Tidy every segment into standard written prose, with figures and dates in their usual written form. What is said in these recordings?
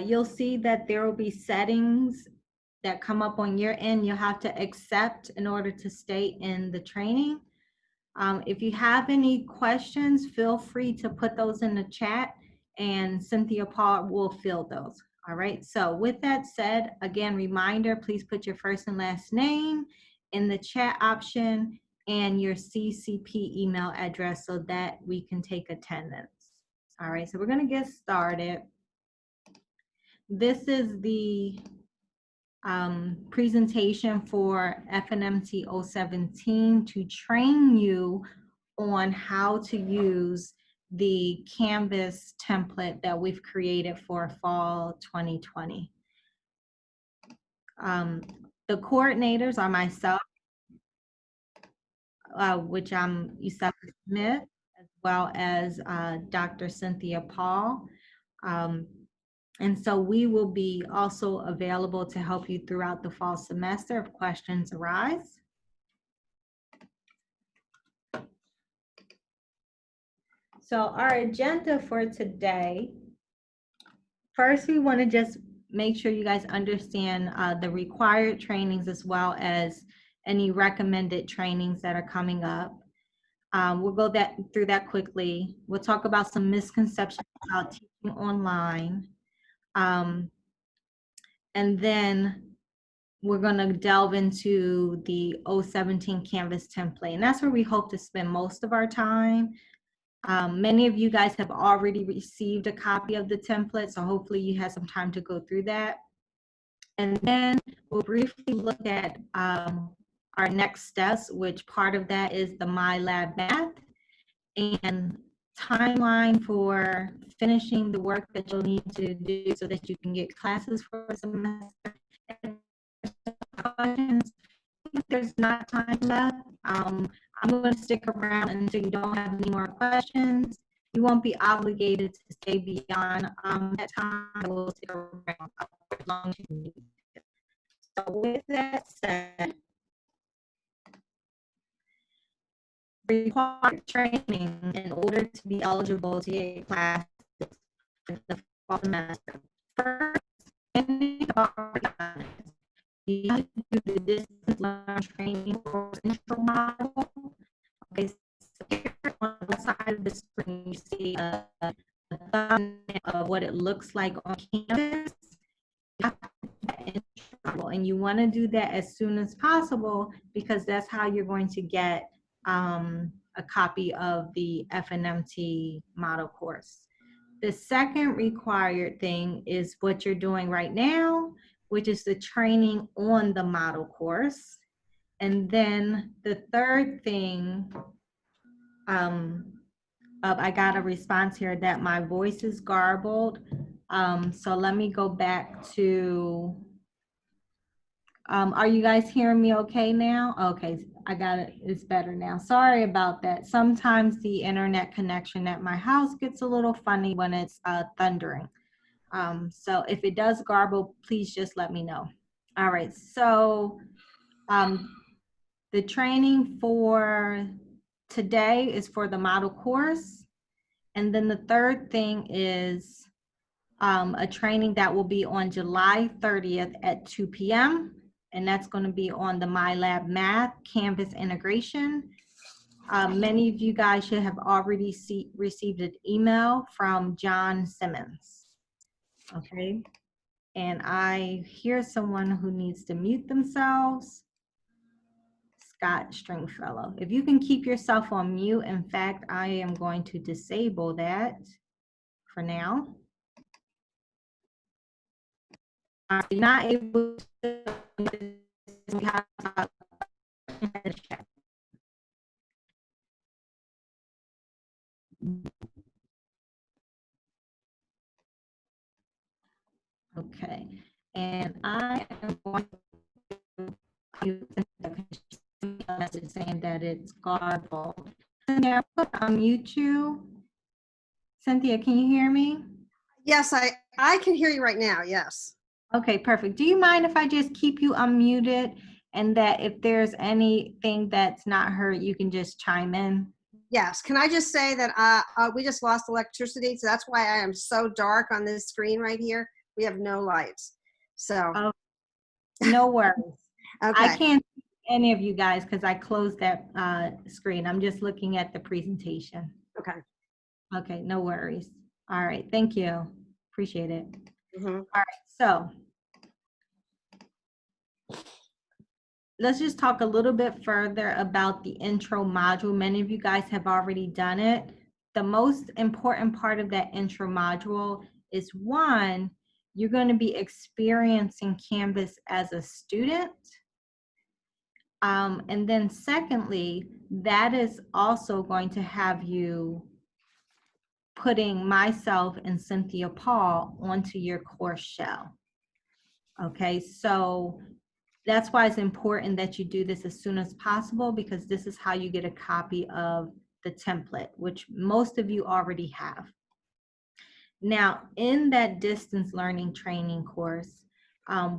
You'll see that there will be settings that come up on your end. You'll have to accept in order to stay in the training. If you have any questions, feel free to put those in the chat and Cynthia Paul will fill those. All right, so with that said, again, reminder, please put your first and last name in the chat option and your CCP email address so that we can take attendance. All right, so we're gonna get started. This is the presentation for FNMT 017 to train you on how to use the Canvas template that we've created for fall 2020. The coordinators are myself, which I'm Isabel Smith, as well as Dr. Cynthia Paul. And so we will be also available to help you throughout the fall semester if questions arise. So our agenda for today, first we want to just make sure you guys understand the required trainings as well as any recommended trainings that are coming up. We'll go through that quickly. We'll talk about some misconceptions about teaching online. And then we're going to delve into the 017 Canvas template. And that's where we hope to spend most of our time. Many of you guys have already received a copy of the template, so hopefully you have some time to go through that. And then we'll briefly look at our next steps, which part of that is the MyLab Math and timeline for finishing the work that you'll need to do so that you can get classes for a semester. If there's not time left, I'm going to stick around until you don't have any more questions. You won't be obligated to stay beyond that time. We'll stick around as long as you need. So with that said, required training in order to be eligible to get classes for the fall semester. First, you have to do the distance learning training course intro module. Okay, so here on the side of the screen, you see a thumbnail of what it looks like on Canvas. You have to do that intro module, and you want to do that as soon as possible because that's how you're going to get a copy of the FNMT model course. The second required thing is what you're doing right now, which is the training on the model course. And then the third thing, I got a response here that my voice is garbled. So let me go back to, are you guys hearing me okay now? Okay, I got it, it's better now. Sorry about that. Sometimes the internet connection at my house gets a little funny when it's thundering. So if it does garble, please just let me know. All right, so the training for today is for the model course. And then the third thing is a training that will be on July 30th at 2 p.m. And that's going to be on the MyLab Math Canvas integration. Many of you guys should have already received an email from John Simmons. Okay, and I hear someone who needs to mute themselves. Scott Stringfellow. If you can keep yourself on mute, in fact, I am going to disable that for now. Are you not able to? Okay, and I am going to use a message saying that it's garbled. Cynthia, I'll mute you. Cynthia, can you hear me? Yes, I can hear you right now, yes. Okay, perfect. Do you mind if I just keep you unmuted and that if there's anything that's not heard, you can just chime in? Yes, can I just say that we just lost electricity, so that's why I am so dark on this screen right here. We have no lights. So, Oh, no worries. I okay. can't see any of you guys because I closed that screen. I'm just looking at the presentation. Okay. Okay, no worries. All right, thank you. Appreciate it. Mm-hmm. All right, so let's just talk a little bit further about the intro module. Many of you guys have already done it. The most important part of that intro module is, one, you're going to be experiencing Canvas as a student. And then secondly, that is also going to have you putting myself and Cynthia Paul onto your course shell. Okay, so that's why it's important that you do this as soon as possible, because this is how you get a copy of the template, which most of you already have. Now, in that distance learning training course,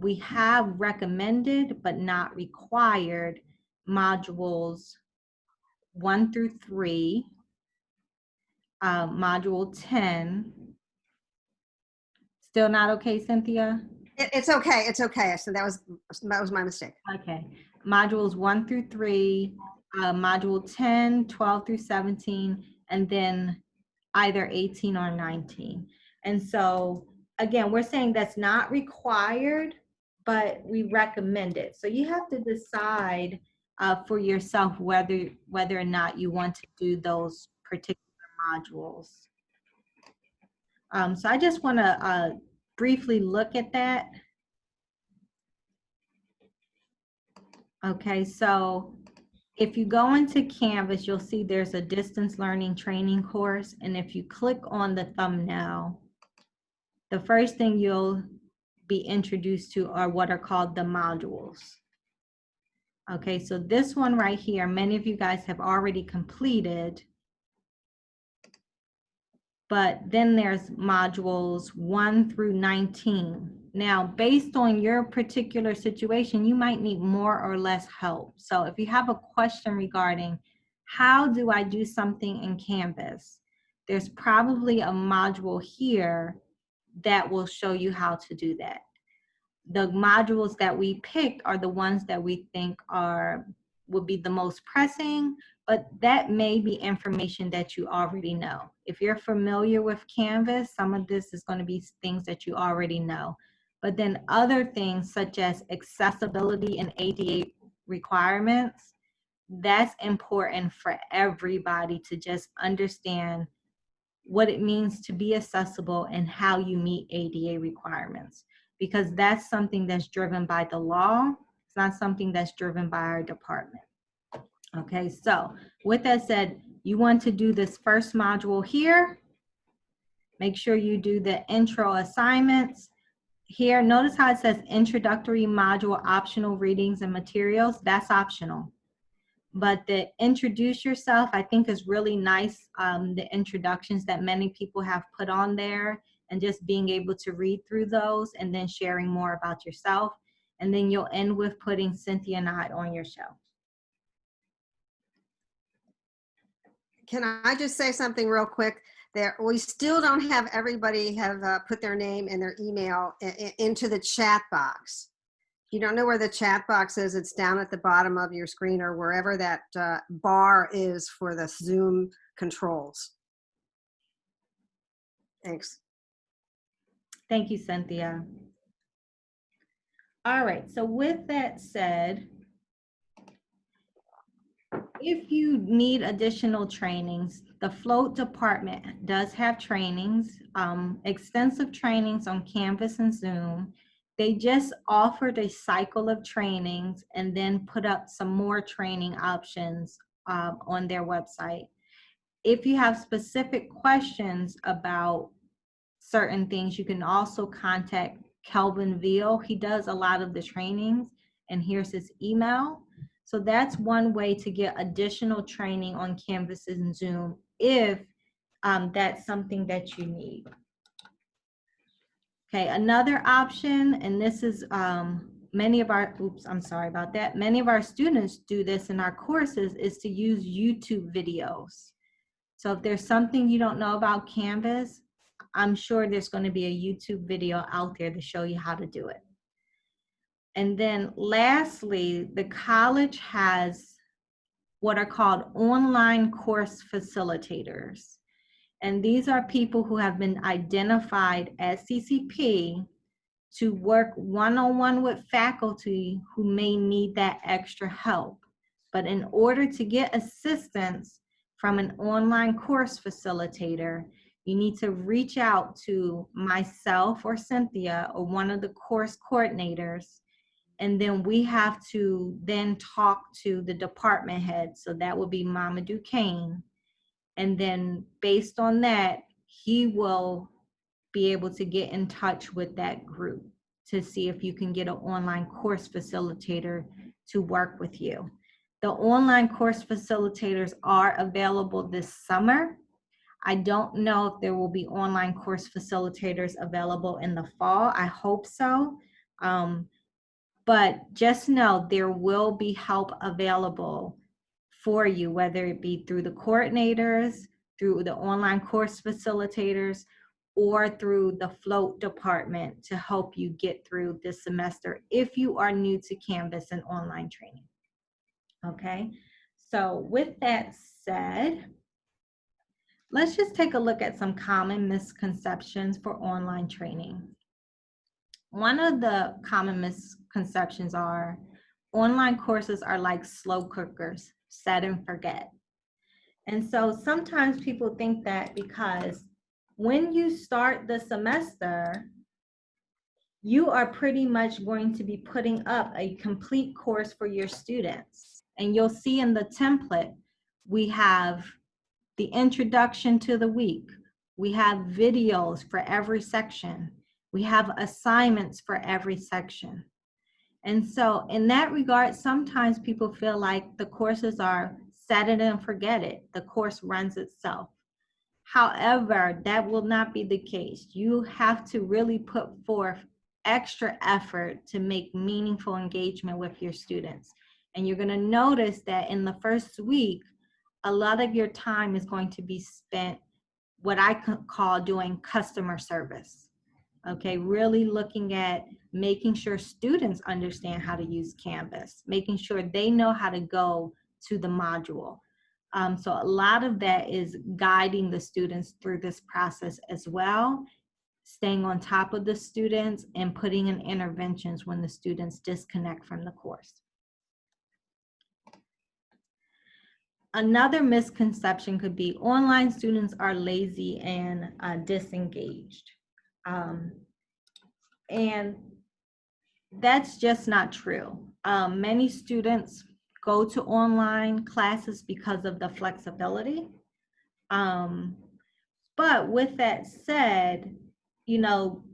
we have recommended but not required modules 1 through 3, module 10. Still not okay, Cynthia? It's okay. It's okay. So that was my mistake. Okay. Modules 1 through 3, module 10, 12 through 17, and then either 18 or 19. And so, again, we're saying that's not required, but we recommend it. So you have to decide for yourself whether or not you want to do those particular modules. So I just want to briefly look at that. Okay, so if you go into Canvas, you'll see there's a distance learning training course. And if you click on the thumbnail, the first thing you'll be introduced to are what are called the modules. Okay, so this one right here, many of you guys have already completed. But then there's modules 1 through 19. Now, based on your particular situation, you might need more or less help. So if you have a question regarding how do I do something in Canvas, there's probably a module here that will show you how to do that. The modules that we picked are the ones that we think would be the most pressing, but that may be information that you already know. If you're familiar with Canvas, some of this is going to be things that you already know. But then other things such as accessibility and ADA requirements, that's important for everybody to just understand what it means to be accessible and how you meet ADA requirements, because that's something that's driven by the law. It's not something that's driven by our department. Okay, so with that said, you want to do this first module here. Make sure you do the intro assignments. Here, notice how it says introductory module, optional readings and materials. That's optional. But the introduce yourself, I think, is really nice. The introductions that many people have put on there, and just being able to read through those and then sharing more about yourself. And then you'll end with putting Cynthia and I on your show. Can I just say something real quick? There, we still don't have everybody have put their name and their email into the chat box. If you don't know where the chat box is, it's down at the bottom of your screen or wherever that bar is for the Zoom controls. Thanks. Thank you, Cynthia. All right, so with that said, if you need additional trainings, the float department does have trainings, extensive trainings on Canvas and Zoom. They just offered a cycle of trainings and then put up some more training options on their website. If you have specific questions about certain things, you can also contact Kelvin Veal. He does a lot of the trainings, and here's his email. So that's one way to get additional training on Canvas and Zoom if that's something that you need. Okay, another option, and this is many of our, I'm sorry about that. Many of our students do this in our courses, is to use YouTube videos. So if there's something you don't know about Canvas, I'm sure there's going to be a YouTube video out there to show you how to do it. And then lastly, the college has what are called online course facilitators. And these are people who have been identified as CCP to work one-on-one with faculty who may need that extra help. But in order to get assistance from an online course facilitator, you need to reach out to myself or Cynthia or one of the course coordinators, and then we have to then talk to the department head. So that would be Mama Duquesne. And then based on that, he will be able to get in touch with that group to see if you can get an online course facilitator to work with you. The online course facilitators are available this summer. I don't know if there will be online course facilitators available in the fall. I hope so. But just know there will be help available for you, whether it be through the coordinators, through the online course facilitators, or through the float department to help you get through this semester if you are new to Canvas and online training. Okay, so with that said, let's just take a look at some common misconceptions for online training. One of the common misconceptions are online courses are like slow cookers, set and forget. And so sometimes people think that because when you start the semester, you are pretty much going to be putting up a complete course for your students. And you'll see in the template, we have the introduction to the week. We have videos for every section. We have assignments for every section. And so in that regard, sometimes people feel like the courses are set it and forget it. The course runs itself. However, that will not be the case. You have to really put forth extra effort to make meaningful engagement with your students. And you're going to notice that in the first week, a lot of your time is going to be spent what I call doing customer service. Okay, really looking at making sure students understand how to use Canvas, making sure they know how to go to the module. So a lot of that is guiding the students through this process as well, staying on top of the students and putting in interventions when the students disconnect from the course. Another misconception could be online students are lazy and disengaged. And that's just not true. Many students go to online classes because of the flexibility. But with that said, you know,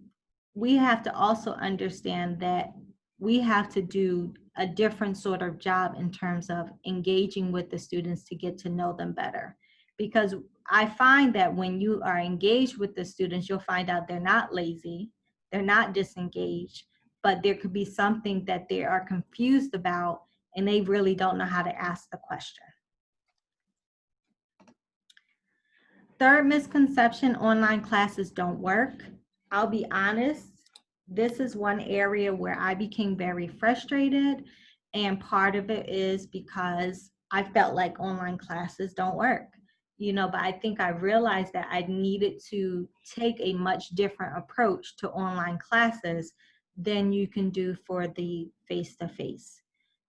we have to also understand that we have to do a different sort of job in terms of engaging with the students to get to know them better. Because I find that when you are engaged with the students, you'll find out they're not lazy, they're not disengaged, but there could be something that they are confused about and they really don't know how to ask the question. Third misconception, online classes don't work. I'll be honest, this is one area where I became very frustrated, and part of it is because I felt like online classes don't work. You know, but I think I realized that I needed to take a much different approach to online classes than you can do for the face-to-face.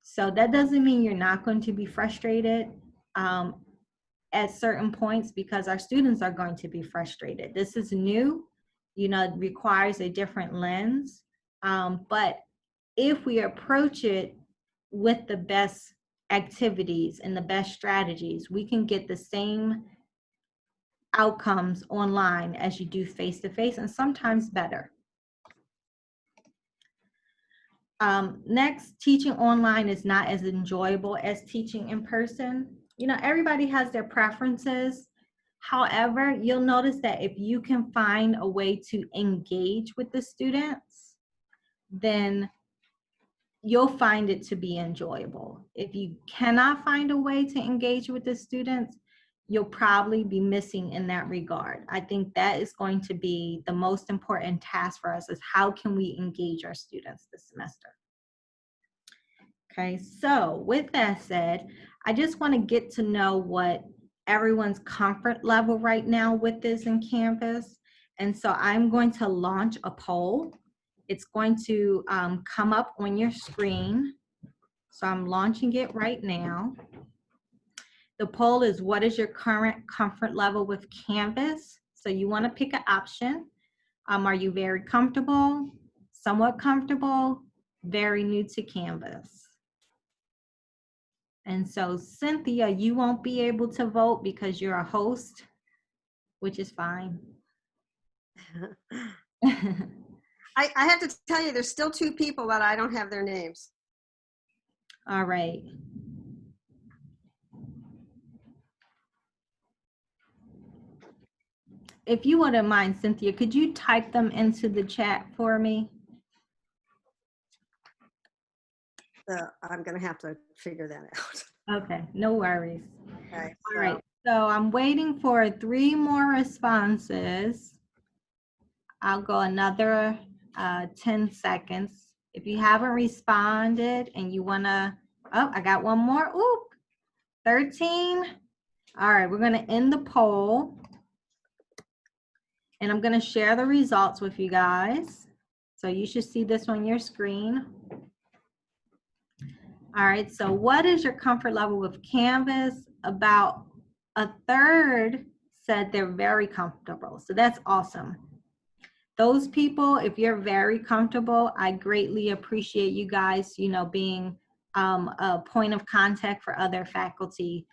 So that doesn't mean you're not going to be frustrated at certain points, because our students are going to be frustrated. This is new, you know, it requires a different lens. But if we approach it with the best activities and the best strategies, we can get the same outcomes online as you do face-to-face, and sometimes better. Next, teaching online is not as enjoyable as teaching in person. You know, everybody has their preferences. However, you'll notice that if you can find a way to engage with the students, then you'll find it to be enjoyable. If you cannot find a way to engage with the students, you'll probably be missing in that regard. I think that is going to be the most important task for us, is how can we engage our students this semester? Okay, so with that said, I just want to get to know what everyone's comfort level right now with this in Canvas. And so I'm going to launch a poll. It's going to come up on your screen. So I'm launching it right now. The poll is, what is your current comfort level with Canvas? So you want to pick an option. Are you very comfortable, somewhat comfortable, very new to Canvas? And so Cynthia, you won't be able to vote because you're a host, which is fine. I have to tell you, there's still 2 people that I don't have their names. All right. If you wouldn't mind, Cynthia, could you type them into the chat for me? I'm going to have to figure that out. Okay, no worries. Okay, All right, so I'm waiting for 3 more responses. I'll go another 10 seconds. If you haven't responded and you wanna, oh, I got one more, oop, 13. All right, we're gonna end the poll. And I'm gonna share the results with you guys. So you should see this on your screen. All right, so what is your comfort level with Canvas? About a third said they're very comfortable. So that's awesome. Those people, if you're very comfortable, I greatly appreciate you guys, being a point of contact for other faculty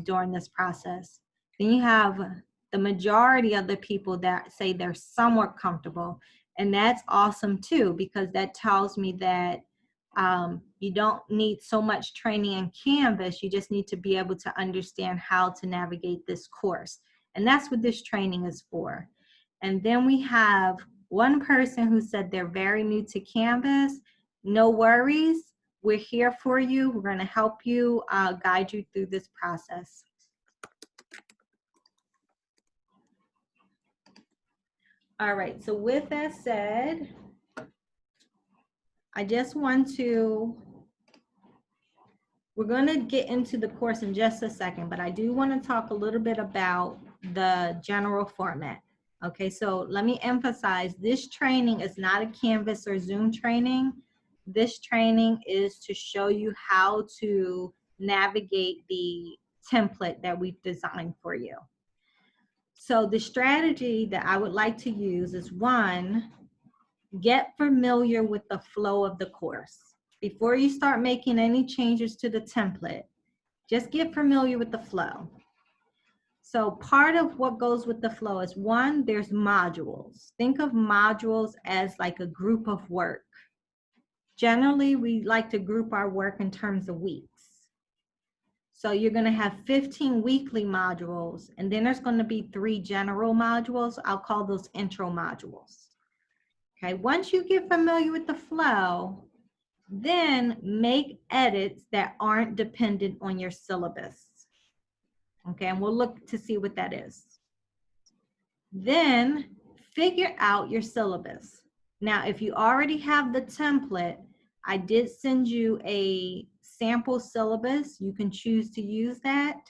during this process. Then you have the majority of the people that say they're somewhat comfortable, and that's awesome too, because that tells me that you don't need so much training in Canvas, you just need to be able to understand how to navigate this course. And that's what this training is for. And then we have one person who said they're very new to Canvas. No worries, we're here for you. We're going to help you, guide you through this process. All right, so with that said, I just want to, we're going to get into the course in just a second, but I do want to talk a little bit about the general format. Okay, so let me emphasize, this training is not a Canvas or Zoom training. This training is to show you how to navigate the template that we've designed for you. So the strategy that I would like to use is, 1, get familiar with the flow of the course. Before you start making any changes to the template, just get familiar with the flow. So part of what goes with the flow is, 1, there's modules. Think of modules as like a group of work. Generally, we like to group our work in terms of weeks. So you're going to have 15 weekly modules, and then there's going to be 3 general modules. I'll call those intro modules. Okay, once you get familiar with the flow, then make edits that aren't dependent on your syllabus. Okay, and we'll look to see what that is. Then figure out your syllabus. Now, if you already have the template, I did send you a sample syllabus. You can choose to use that.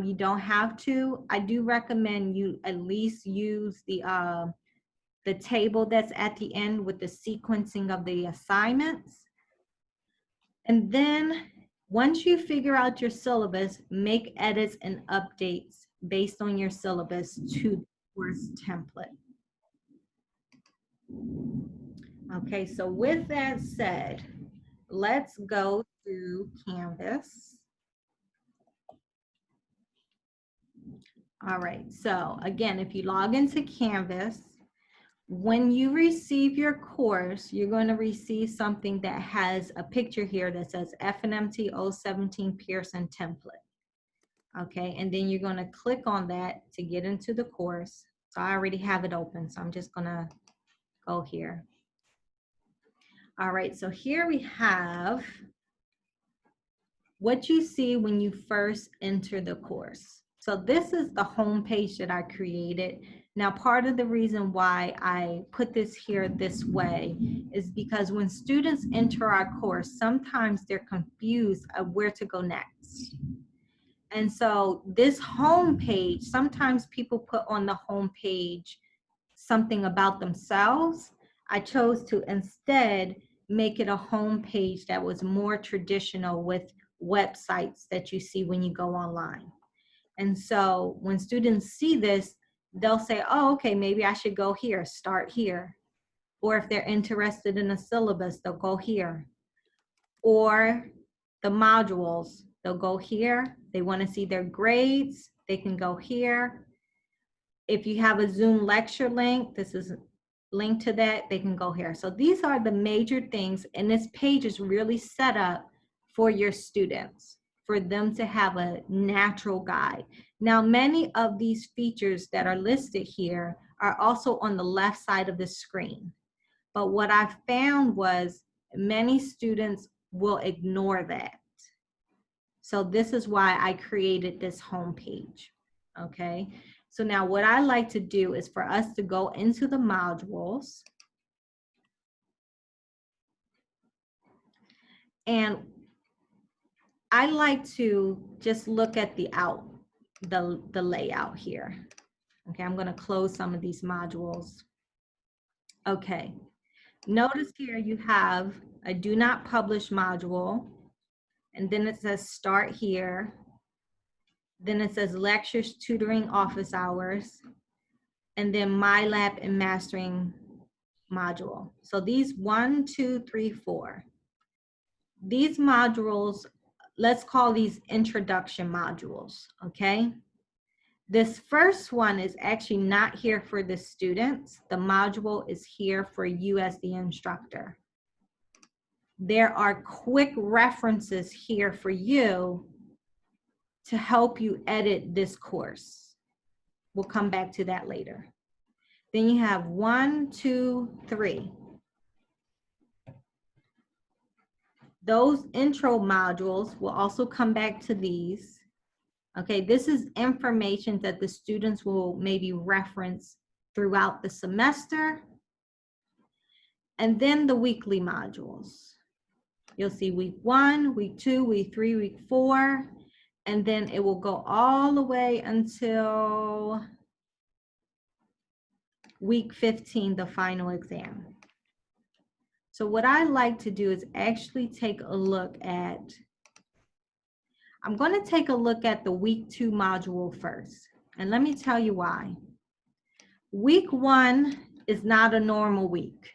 You don't have to. I do recommend you at least use the table that's at the end with the sequencing of the assignments. And then once you figure out your syllabus, make edits and updates based on your syllabus to the course template. Okay, so with that said, let's go to Canvas. All right, so again, if you log into Canvas, when you receive your course, you're going to receive something that has a picture here that says FNMT 017 Pearson template. Okay, and then you're going to click on that to get into the course. So I already have it open, so I'm just going to go here. All right, so here we have what you see when you first enter the course. So this is the home page that I created. Now, part of the reason why I put this here this way is because when students enter our course, sometimes they're confused of where to go next. And so this home page, sometimes people put on the home page something about themselves. I chose to instead make it a home page that was more traditional with websites that you see when you go online. And so when students see this, they'll say, oh, okay, maybe I should go here, start here. Or if they're interested in a syllabus, they'll go here. Or the modules, they'll go here. They want to see their grades, they can go here. If you have a Zoom lecture link, this is linked to that, they can go here. So these are the major things, and this page is really set up for your students, for them to have a natural guide. Now, many of these features that are listed here are also on the left side of the screen. But what I found was many students will ignore that. So this is why I created this home page, okay? So now what I like to do is for us to go into the modules. And I like to just look at the layout here. Okay, I'm gonna close some of these modules. Okay, notice here you have a do not publish module, and then it says start here. Then it says lectures, tutoring, office hours, and then MyLab and mastering module. So these 1, 2, 3, 4. These modules, let's call these introduction modules, okay? This first one is actually not here for the students. The module is here for you as the instructor. There are quick references here for you to help you edit this course. We'll come back to that later. Then you have 1, 2, 3. Those intro modules will also come back to these. Okay, this is information that the students will maybe reference throughout the semester. And then the weekly modules. You'll see week 1, week 2, week 3, week 4, and then it will go all the way until week 15, the final exam. So what I like to do is actually take a look at, I'm going to take a look at the week 2 module first. And let me tell you why. Week 1 is not a normal week.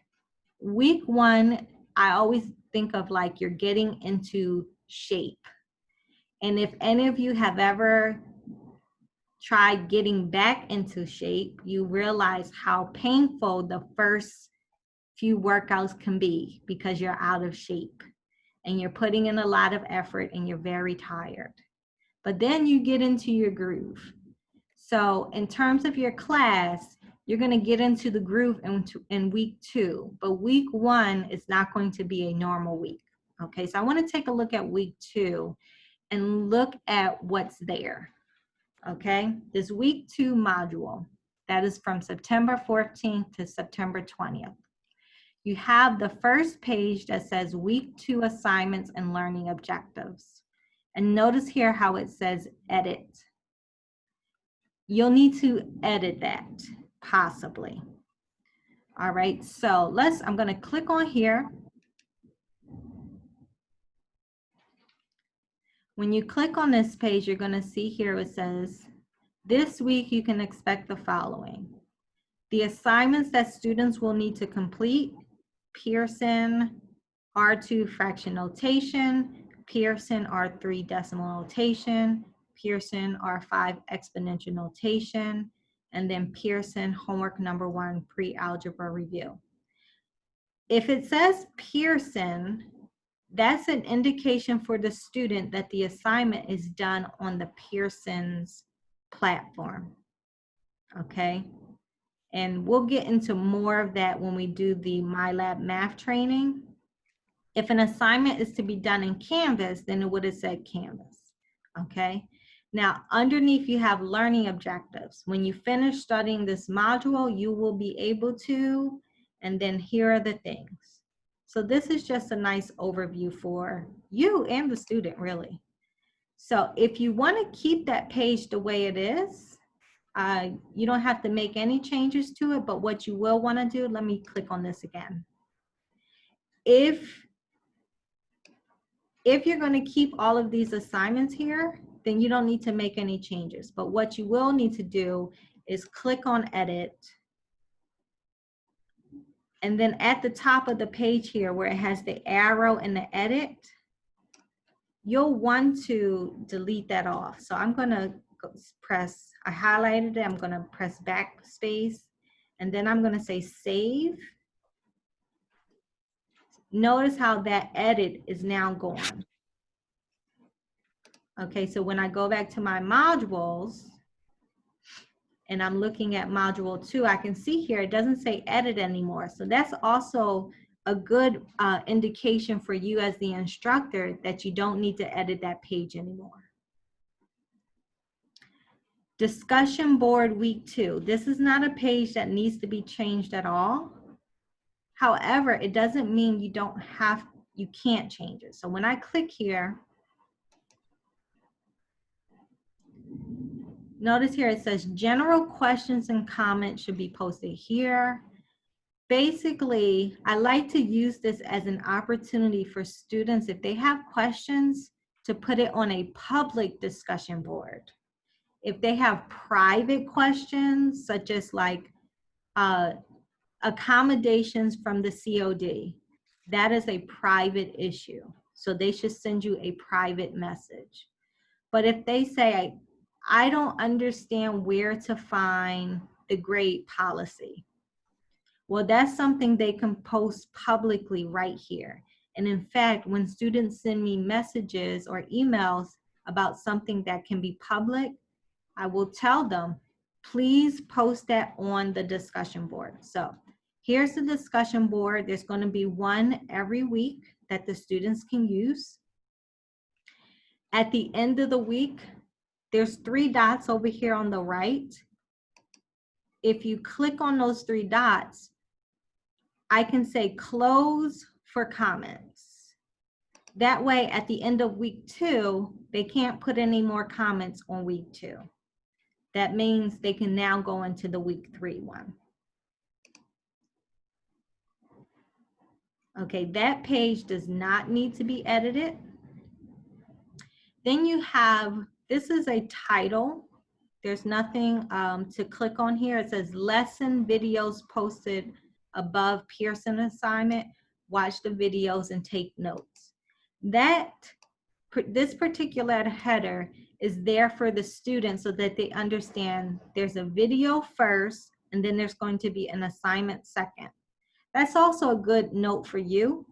Week 1, I always think of like you're getting into shape. And if any of you have ever tried getting back into shape, you realize how painful the first few workouts can be because you're out of shape and you're putting in a lot of effort and you're very tired. But then you get into your groove. So in terms of your class, you're going to get into the groove in week 2, but week 1 is not going to be a normal week. Okay, so I want to take a look at week 2 and look at what's there. Okay, this week 2 module, that is from September 14th to September 20th. You have the first page that says week 2 assignments and learning objectives. And notice here how it says edit. You'll need to edit that, possibly. All right, so I'm gonna click on here. When you click on this page, you're gonna see here it says, this week you can expect the following. The assignments that students will need to complete: Pearson R2 fraction notation, Pearson R3 decimal notation, Pearson R5 exponential notation, and then Pearson homework number 1 pre-algebra review. If it says Pearson, that's an indication for the student that the assignment is done on the Pearson's platform, okay? And we'll get into more of that when we do the MyLab math training. If an assignment is to be done in Canvas, then it would have said Canvas, okay? Now, underneath you have learning objectives. When you finish studying this module, you will be able to, and then here are the things. So this is just a nice overview for you and the student, really. So if you want to keep that page the way it is, you don't have to make any changes to it, but what you will want to do, let me click on this again. If you're going to keep all of these assignments here, then you don't need to make any changes. But what you will need to do is click on edit. And then at the top of the page here where it has the arrow and the edit, you'll want to delete that off. So I'm going to press, I highlighted it, I'm going to press backspace, and then I'm going to say save. Notice how that edit is now gone. Okay, so when I go back to my modules and I'm looking at module 2, I can see here it doesn't say edit anymore. So that's also a good indication for you as the instructor that you don't need to edit that page anymore. Discussion board week 2. This is not a page that needs to be changed at all. However, it doesn't mean you can't change it. So when I click here, notice here it says general questions and comments should be posted here. Basically, I like to use this as an opportunity for students, if they have questions, to put it on a public discussion board. If they have private questions, such as like accommodations from the COD, that is a private issue. So they should send you a private message. But if they say, I don't understand where to find the grade policy, well, that's something they can post publicly right here. And in fact, when students send me messages or emails about something that can be public, I will tell them, please post that on the discussion board. So here's the discussion board. There's going to be one every week that the students can use. At the end of the week, there's 3 dots over here on the right. If you click on those 3 dots, I can say close for comments. That way, at the end of week 2, they can't put any more comments on week 2. That means they can now go into the week 3 one. Okay, that page does not need to be edited. Then you have, this is a title. There's nothing to click on here. It says lesson videos posted above Pearson assignment. Watch the videos and take notes. This particular header is there for the students so that they understand there's a video first and then there's going to be an assignment second. That's also a good note for you,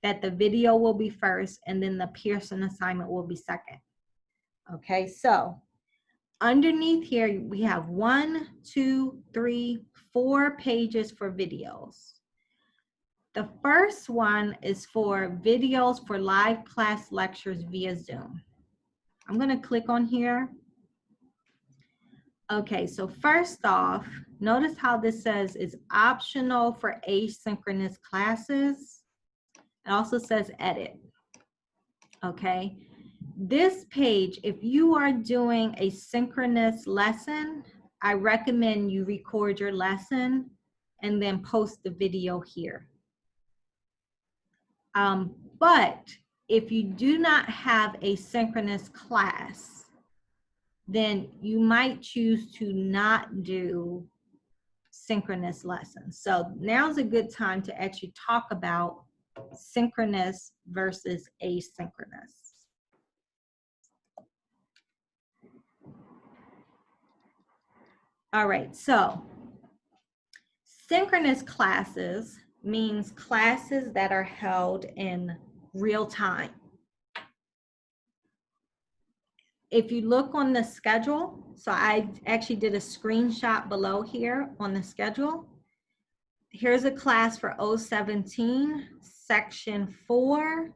that the video will be first and then the Pearson assignment will be second. Okay, so underneath here, we have 1, 2, 3, 4 pages for videos. The first one is for videos for live class lectures via Zoom. I'm going to click on here. Okay, so first off, notice how this says it's optional for asynchronous classes. It also says edit. Okay, this page, if you are doing a synchronous lesson, I recommend you record your lesson and then post the video here. But if you do not have a synchronous class, then you might choose to not do synchronous lessons. So now's a good time to actually talk about synchronous versus asynchronous. All right, so synchronous classes means classes that are held in real time. If you look on the schedule, so I actually did a screenshot below here on the schedule. Here's a class for 017, section 4.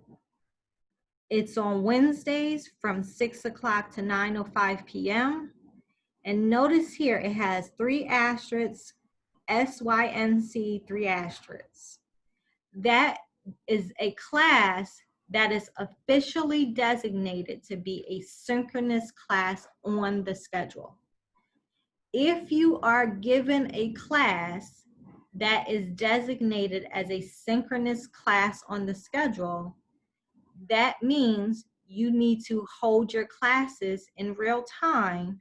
It's on Wednesdays from 6 o'clock to 9:05 p.m. And notice here, it has 3 asterisks, SYNC 3 asterisks. That is a class that is officially designated to be a synchronous class on the schedule. If you are given a class that is designated as a synchronous class on the schedule, that means you need to hold your classes in real time,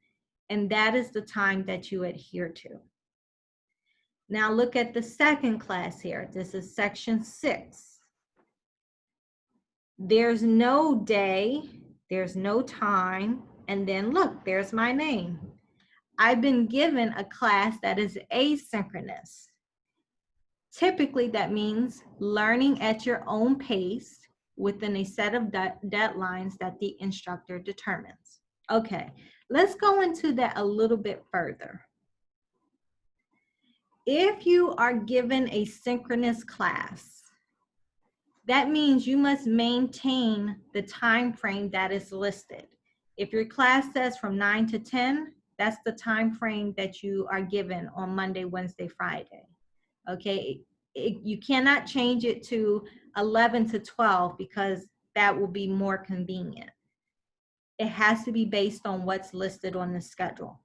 and that is the time that you adhere to. Now look at the second class here. This is section 6. There's no day, there's no time, and then look, there's my name. I've been given a class that is asynchronous. Typically, that means learning at your own pace within a set of deadlines that the instructor determines. Okay, let's go into that a little bit further. If you are given a synchronous class, that means you must maintain the time frame that is listed. If your class says from 9 to 10, that's the time frame that you are given on Monday, Wednesday, Friday. Okay, you cannot change it to 11 to 12 because that will be more convenient. It has to be based on what's listed on the schedule.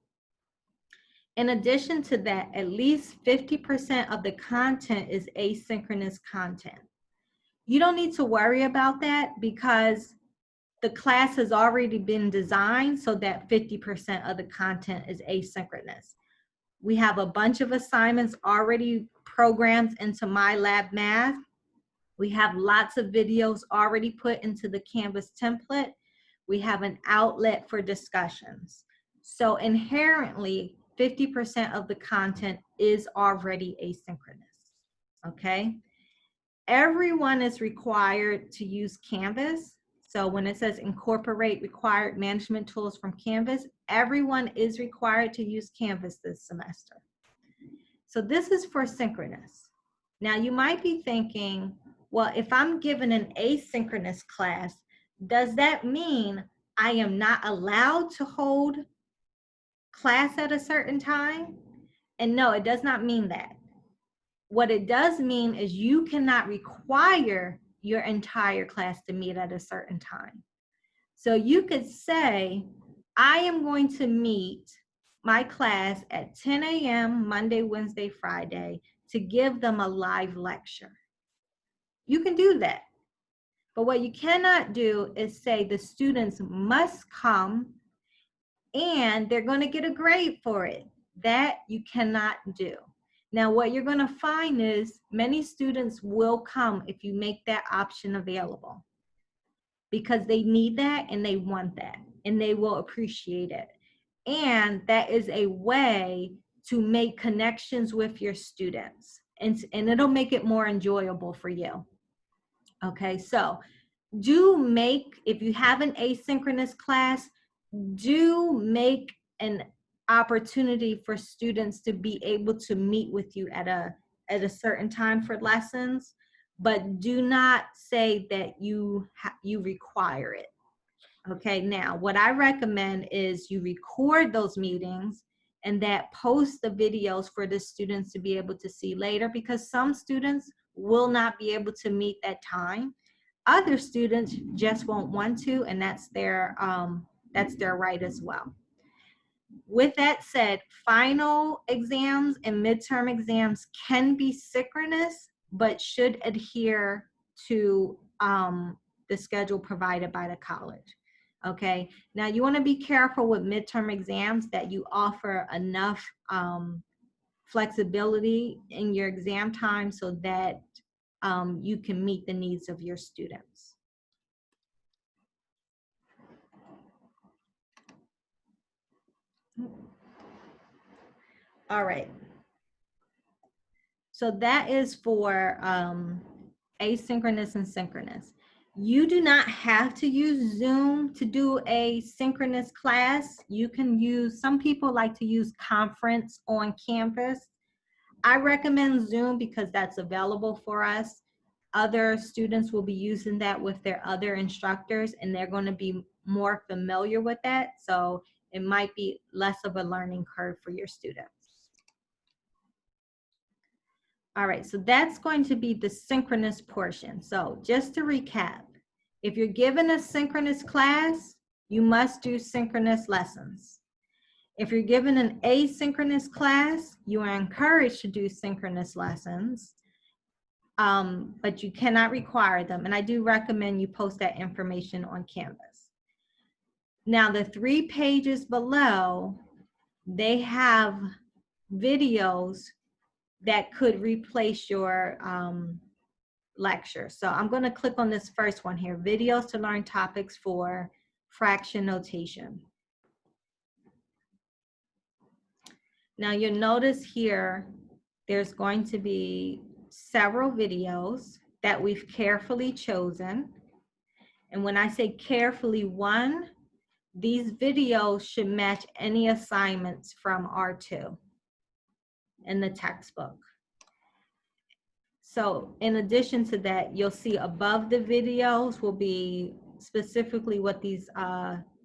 In addition to that, at least 50% of the content is asynchronous content. You don't need to worry about that because the class has already been designed so that 50% of the content is asynchronous. We have a bunch of assignments already programmed into My Lab Math. We have lots of videos already put into the Canvas template. We have an outlet for discussions. So inherently, 50% of the content is already asynchronous, okay? Everyone is required to use Canvas. So when it says incorporate required management tools from Canvas, everyone is required to use Canvas this semester. So this is for synchronous. Now you might be thinking, well, if I'm given an asynchronous class, does that mean I am not allowed to hold class at a certain time? And no, it does not mean that. What it does mean is you cannot require your entire class to meet at a certain time. So you could say, I am going to meet my class at 10 a.m. Monday, Wednesday, Friday to give them a live lecture. You can do that. But what you cannot do is say the students must come and they're going to get a grade for it. That you cannot do. Now, what you're going to find is many students will come if you make that option available because they need that and they want that and they will appreciate it. And that is a way to make connections with your students and it'll make it more enjoyable for you. Okay, so do make, if you have an asynchronous class, do make an opportunity for students to be able to meet with you at a certain time for lessons, but do not say that you require it. Okay, now what I recommend is you record those meetings and that post the videos for the students to be able to see later, because some students will not be able to meet that time. Other students just won't want to, and that's their right as well. With that said, final exams and midterm exams can be synchronous, but should adhere to the schedule provided by the college. Okay, now you want to be careful with midterm exams that you offer enough flexibility in your exam time so that you can meet the needs of your students. All right. So that is for asynchronous and synchronous. You do not have to use Zoom to do a synchronous class. You can use, some people like to use Conference on Campus. I recommend Zoom because that's available for us. other students will be using that with their other instructors, and they're going to be more familiar with that. So it might be less of a learning curve for your students. All right, so that's going to be the synchronous portion. So just to recap, if you're given a synchronous class, you must do synchronous lessons. If you're given an asynchronous class, you are encouraged to do synchronous lessons, but you cannot require them. And I do recommend you post that information on Canvas. Now, the 3 pages below, they have videos that could replace your lecture. So I'm going to click on this first one here, videos to learn topics for fraction notation. Now you'll notice here, there's going to be several videos that we've carefully chosen. And when I say carefully, one, these videos should match any assignments from R2 in the textbook. So in addition to that, you'll see above the videos will be specifically what these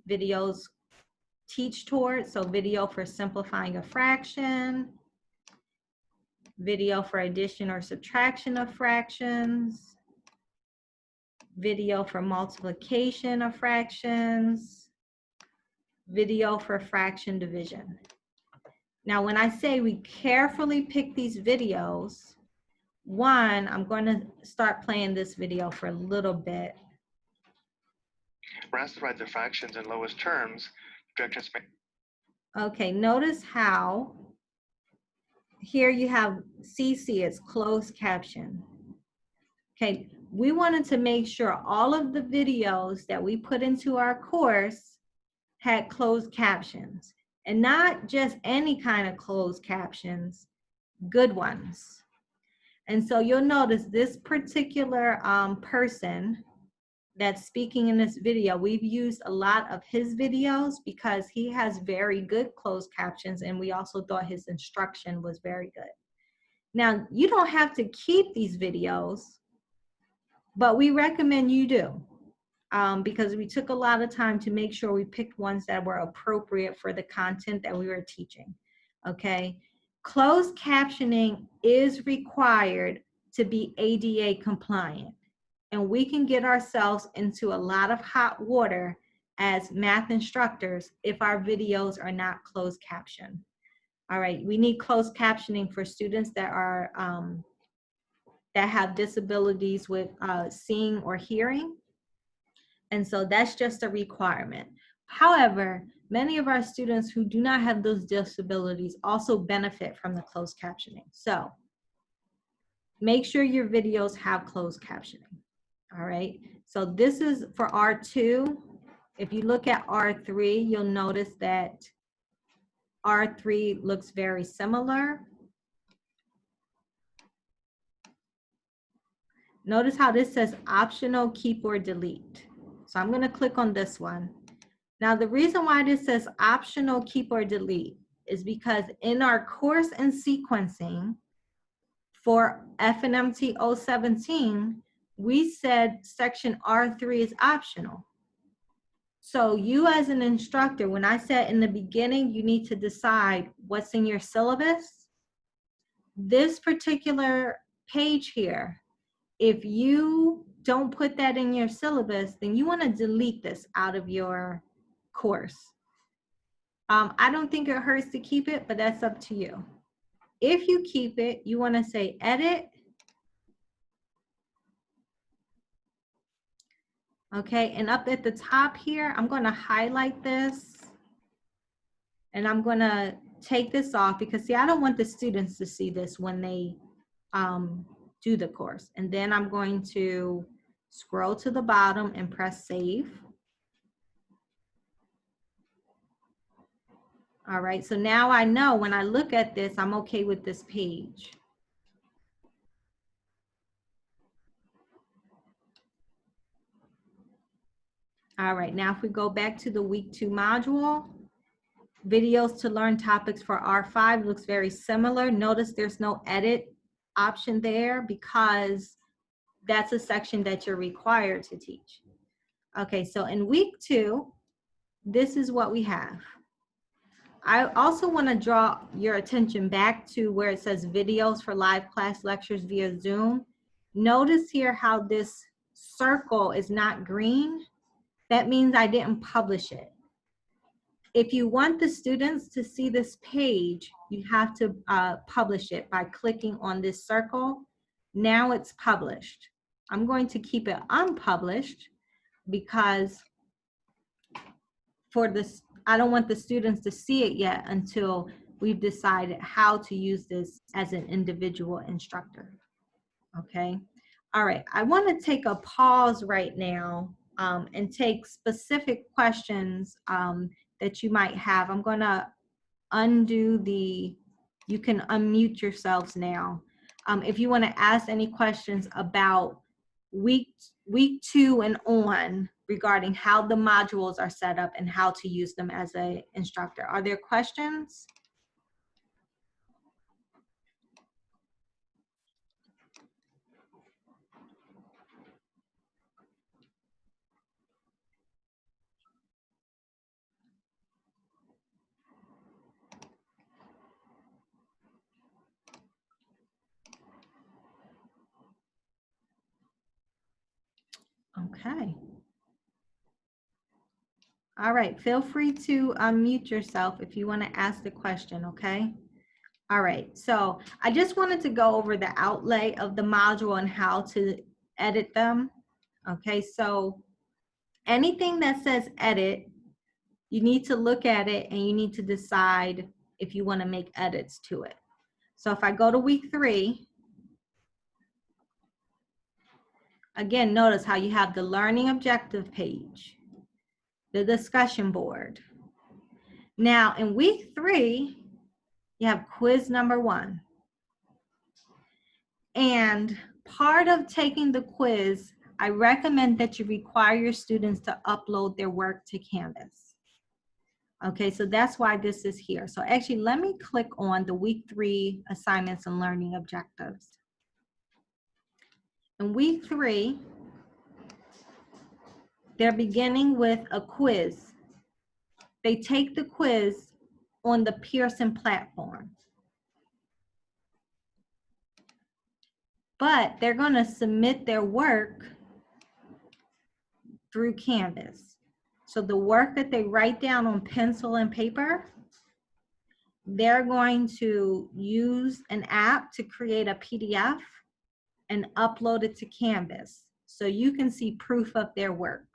videos teach towards. So video for simplifying a fraction, video for addition or subtraction of fractions, video for multiplication of fractions, video for fraction division. Now, when I say we carefully pick these videos, one, I'm going to start playing this video for a little bit. We're asked to write the fractions in lowest terms. Projections may. Okay, notice how here you have CC, it's closed caption. Okay, we wanted to make sure all of the videos that we put into our course had closed captions, and not just any kind of closed captions, good ones. And so you'll notice this particular person that's speaking in this video, we've used a lot of his videos because he has very good closed captions, and we also thought his instruction was very good. Now, you don't have to keep these videos, but we recommend you do, because we took a lot of time to make sure we picked ones that were appropriate for the content that we were teaching, okay? Closed captioning is required to be ADA compliant, and we can get ourselves into a lot of hot water as math instructors if our videos are not closed captioned. All right, we need closed captioning for students that are that have disabilities with seeing or hearing, and so that's just a requirement. However, many of our students who do not have those disabilities also benefit from the closed captioning. So make sure your videos have closed captioning. All right, so this is for R2. If you look at R3, you'll notice that R3 looks very similar. Notice how this says optional keep or delete. So I'm going to click on this one. Now, the reason why this says optional keep or delete is because in our course and sequencing for FNMT 017, we said section R3 is optional. So you as an instructor, when I said in the beginning, you need to decide what's in your syllabus, this particular page here, if you don't put that in your syllabus, then you want to delete this out of your course. I don't think it hurts to keep it, but that's up to you. If you keep it, you want to say edit. Okay, and up at the top here, I'm going to highlight this. And I'm going to take this off because, see, I don't want the students to see this when they do the course. And then I'm going to scroll to the bottom and press save. All right, so now I know when I look at this, I'm okay with this page. All right, now if we go back to the week 2 module, videos to learn topics for R5 looks very similar. Notice there's no edit option there because that's a section that you're required to teach. Okay, so in week 2, this is what we have. I also want to draw your attention back to where it says videos for live class lectures via Zoom. Notice here how this circle is not green. That means I didn't publish it. If you want the students to see this page, you have to publish it by clicking on this circle. Now it's published. I'm going to keep it unpublished because for this, I don't want the students to see it yet until we've decided how to use this as an individual instructor. Okay. All right. I want to take a pause right now and take specific questions that you might have. I'm going to undo the, you can unmute yourselves now. If you want to ask any questions about week 2 and on regarding how the modules are set up and how to use them as an instructor. Are there questions? Okay. All right, feel free to unmute yourself if you want to ask the question, okay? All right, so I just wanted to go over the outlay of the module and how to edit them. Okay, so anything that says edit, you need to look at it and you need to decide if you want to make edits to it. So if I go to week 3, again, notice how you have the learning objective page, the discussion board. Now in week 3, you have quiz number 1. And part of taking the quiz, I recommend that you require your students to upload their work to Canvas. Okay, so that's why this is here. So actually, let me click on the week 3 assignments and learning objectives. In week 3, they're beginning with a quiz. They take the quiz on the Pearson platform. But they're going to submit their work through Canvas. So the work that they write down on pencil and paper, they're going to use an app to create a PDF and upload it to Canvas so you can see proof of their work.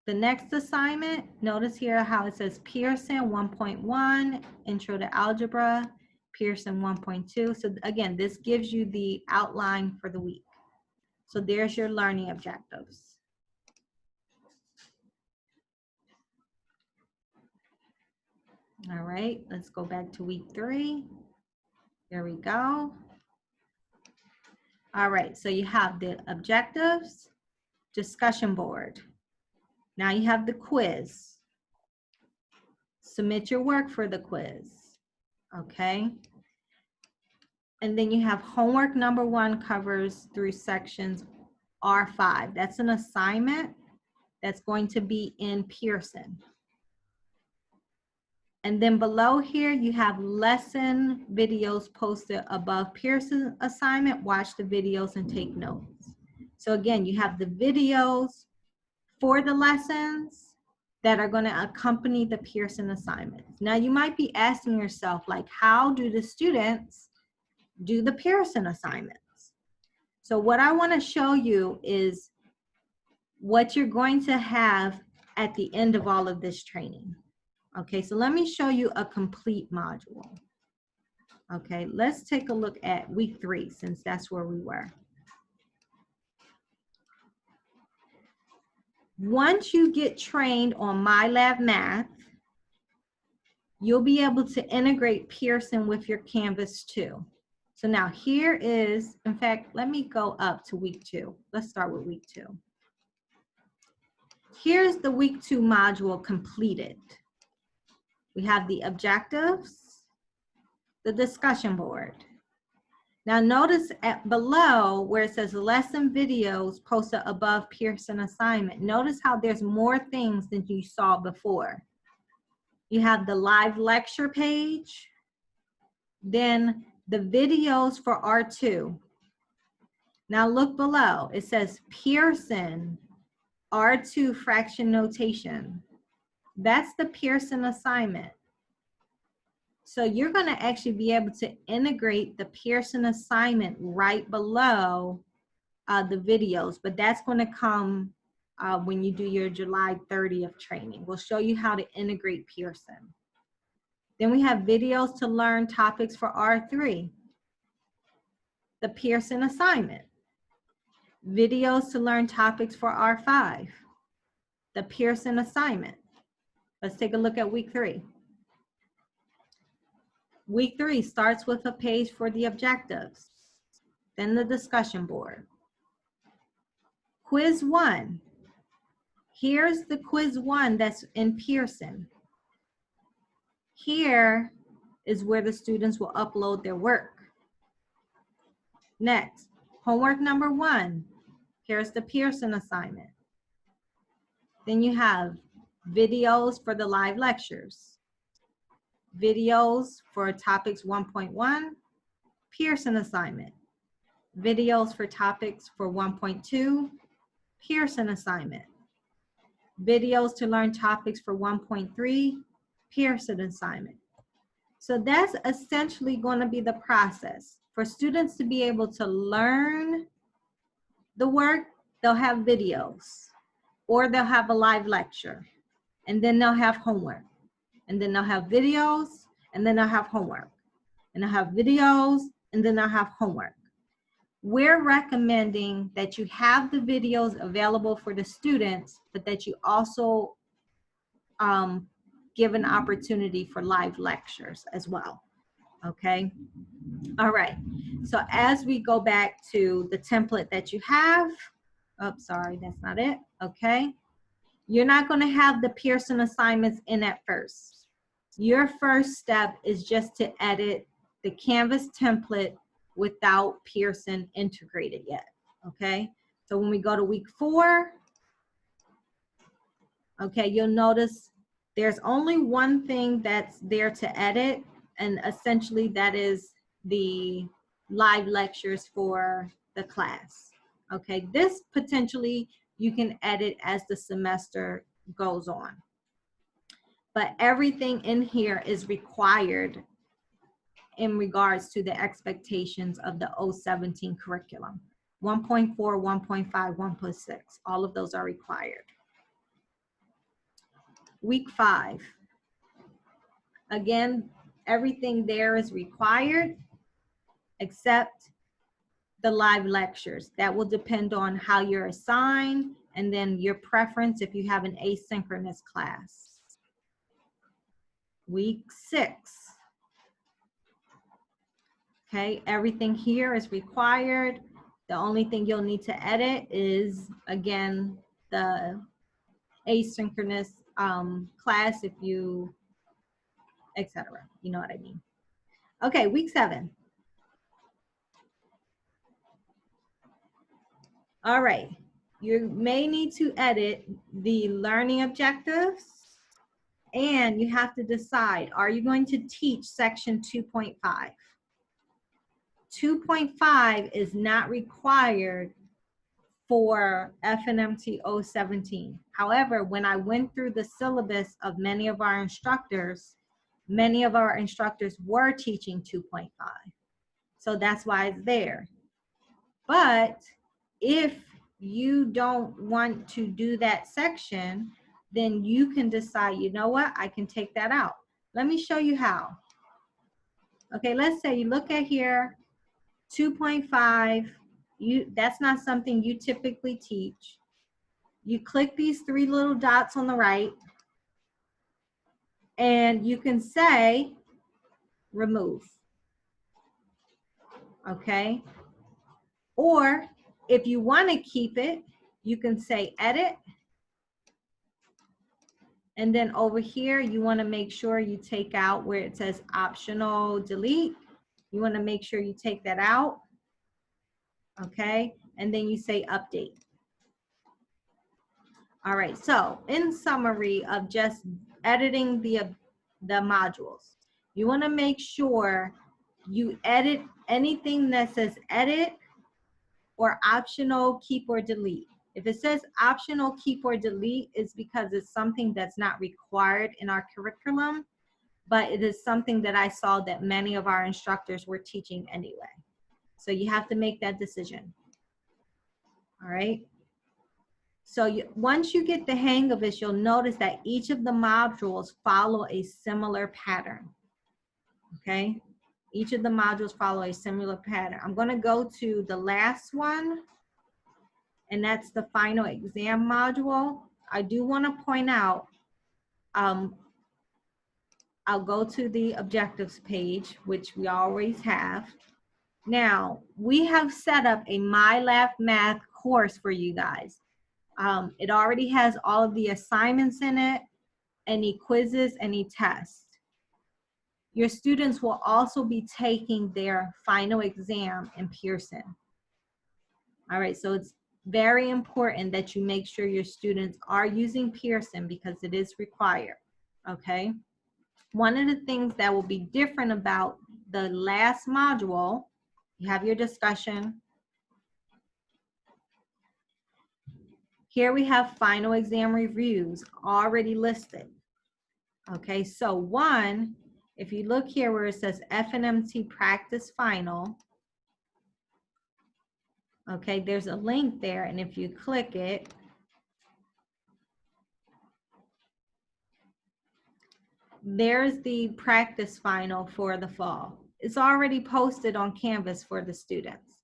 The next assignment, notice here how it says Pearson 1.1, Intro to Algebra, Pearson 1.2. So again, this gives you the outline for the week. So there's your learning objectives. All right, let's go back to week 3. There we go. All right, so you have the objectives, discussion board. Now you have the quiz. Submit your work for the quiz, okay? And then you have homework number 1 covers through sections R5. That's an assignment that's going to be in Pearson. And then below here, you have lesson videos posted above Pearson assignment. Watch the videos and take notes. So again, you have the videos for the lessons that are going to accompany the Pearson assignments. Now you might be asking yourself, like, how do the students do the Pearson assignments? So what I want to show you is what you're going to have at the end of all of this training. Okay, so let me show you a complete module. Okay, let's take a look at week 3 since that's where we were. Once you get trained on MyLab Math, you'll be able to integrate Pearson with your Canvas too. So now here is, in fact, let me go up to week 2. Let's start with week 2. Here's the week 2 module completed. We have the objectives, the discussion board. Now notice below where it says lesson videos posted above Pearson assignment. Notice how there's more things than you saw before. You have the live lecture page, then the videos for R2. Now look below, it says Pearson R2 fraction notation. That's the Pearson assignment. So you're going to actually be able to integrate the Pearson assignment right below the videos, but that's going to come when you do your July 30th training. We'll show you how to integrate Pearson. Then we have videos to learn topics for R3, the Pearson assignment. Videos to learn topics for R5, the Pearson assignment. Let's take a look at week 3. Week 3 starts with a page for the objectives, then the discussion board. Quiz 1. Here's the quiz 1 that's in Pearson. Here is where the students will upload their work. Next, homework number 1. Here's the Pearson assignment. Then you have videos for the live lectures, videos for topics 1.1, Pearson assignment, videos for topics for 1.2, Pearson assignment, videos to learn topics for 1.3, Pearson assignment. So that's essentially going to be the process. For students to be able to learn the work, they'll have videos, or they'll have a live lecture, and then they'll have homework, and then they'll have videos, and then they'll have homework, and they'll have videos, and then they'll have homework. We're recommending that you have the videos available for the students, but that you also give an opportunity for live lectures as well, okay? All right, so as we go back to the template that you have, oh, sorry, that's not it, okay? You're not gonna have the Pearson assignments in at first. Your first step is just to edit the Canvas template without Pearson integrated yet, okay? So when we go to week 4, okay, you'll notice there's only one thing that's there to edit, and essentially that is the live lectures for the class, okay? This potentially you can edit as the semester goes on. But everything in here is required in regards to the expectations of the 017 curriculum. 1.4, 1.5, 1.6, all of those are required. Week 5. Again, everything there is required except the live lectures. That will depend on how you're assigned and then your preference if you have an asynchronous class. Week 6. Okay, everything here is required. The only thing you'll need to edit is, again, the asynchronous class if you, etc. You know what I mean. Okay, week 7. All right, you may need to edit the learning objectives, and you have to decide, are you going to teach section 2.5? 2.5 is not required for FNMT 017. However, when I went through the syllabus of many of our instructors were teaching 2.5. So that's why it's there. But if you don't want to do that section, then you can decide, you know what, I can take that out. Let me show you how. Okay, let's say you look at here, 2.5, that's not something you typically teach. You click these 3 little dots on the right, and you can say remove. Okay? Or if you want to keep it, you can say edit. And then over here, you want to make sure you take out where it says optional delete. You want to make sure you take that out. Okay, and then you say update. All right, so in summary of just editing the modules, you want to make sure you edit anything that says edit or optional, keep or delete. If it says optional, keep or delete, it's because it's something that's not required in our curriculum, but it is something that I saw that many of our instructors were teaching anyway. So you have to make that decision. All right. So once you get the hang of it, you'll notice that each of the modules follow a similar pattern. Okay. Each of the modules follow a similar pattern. I'm going to go to the last one, and that's the final exam module. I do want to point out, I'll go to the objectives page, which we always have. Now, we have set up a MyLab Math course for you guys. It already has all of the assignments in it, any quizzes, any tests. Your students will also be taking their final exam in Pearson. All right, so it's very important that you make sure your students are using Pearson because it is required, okay? One of the things that will be different about the last module, you have your discussion. Here we have final exam reviews already listed. Okay, so one, if you look here where it says FNMT practice final, okay, there's a link there, and if you click it, there's the practice final for the fall. It's already posted on Canvas for the students.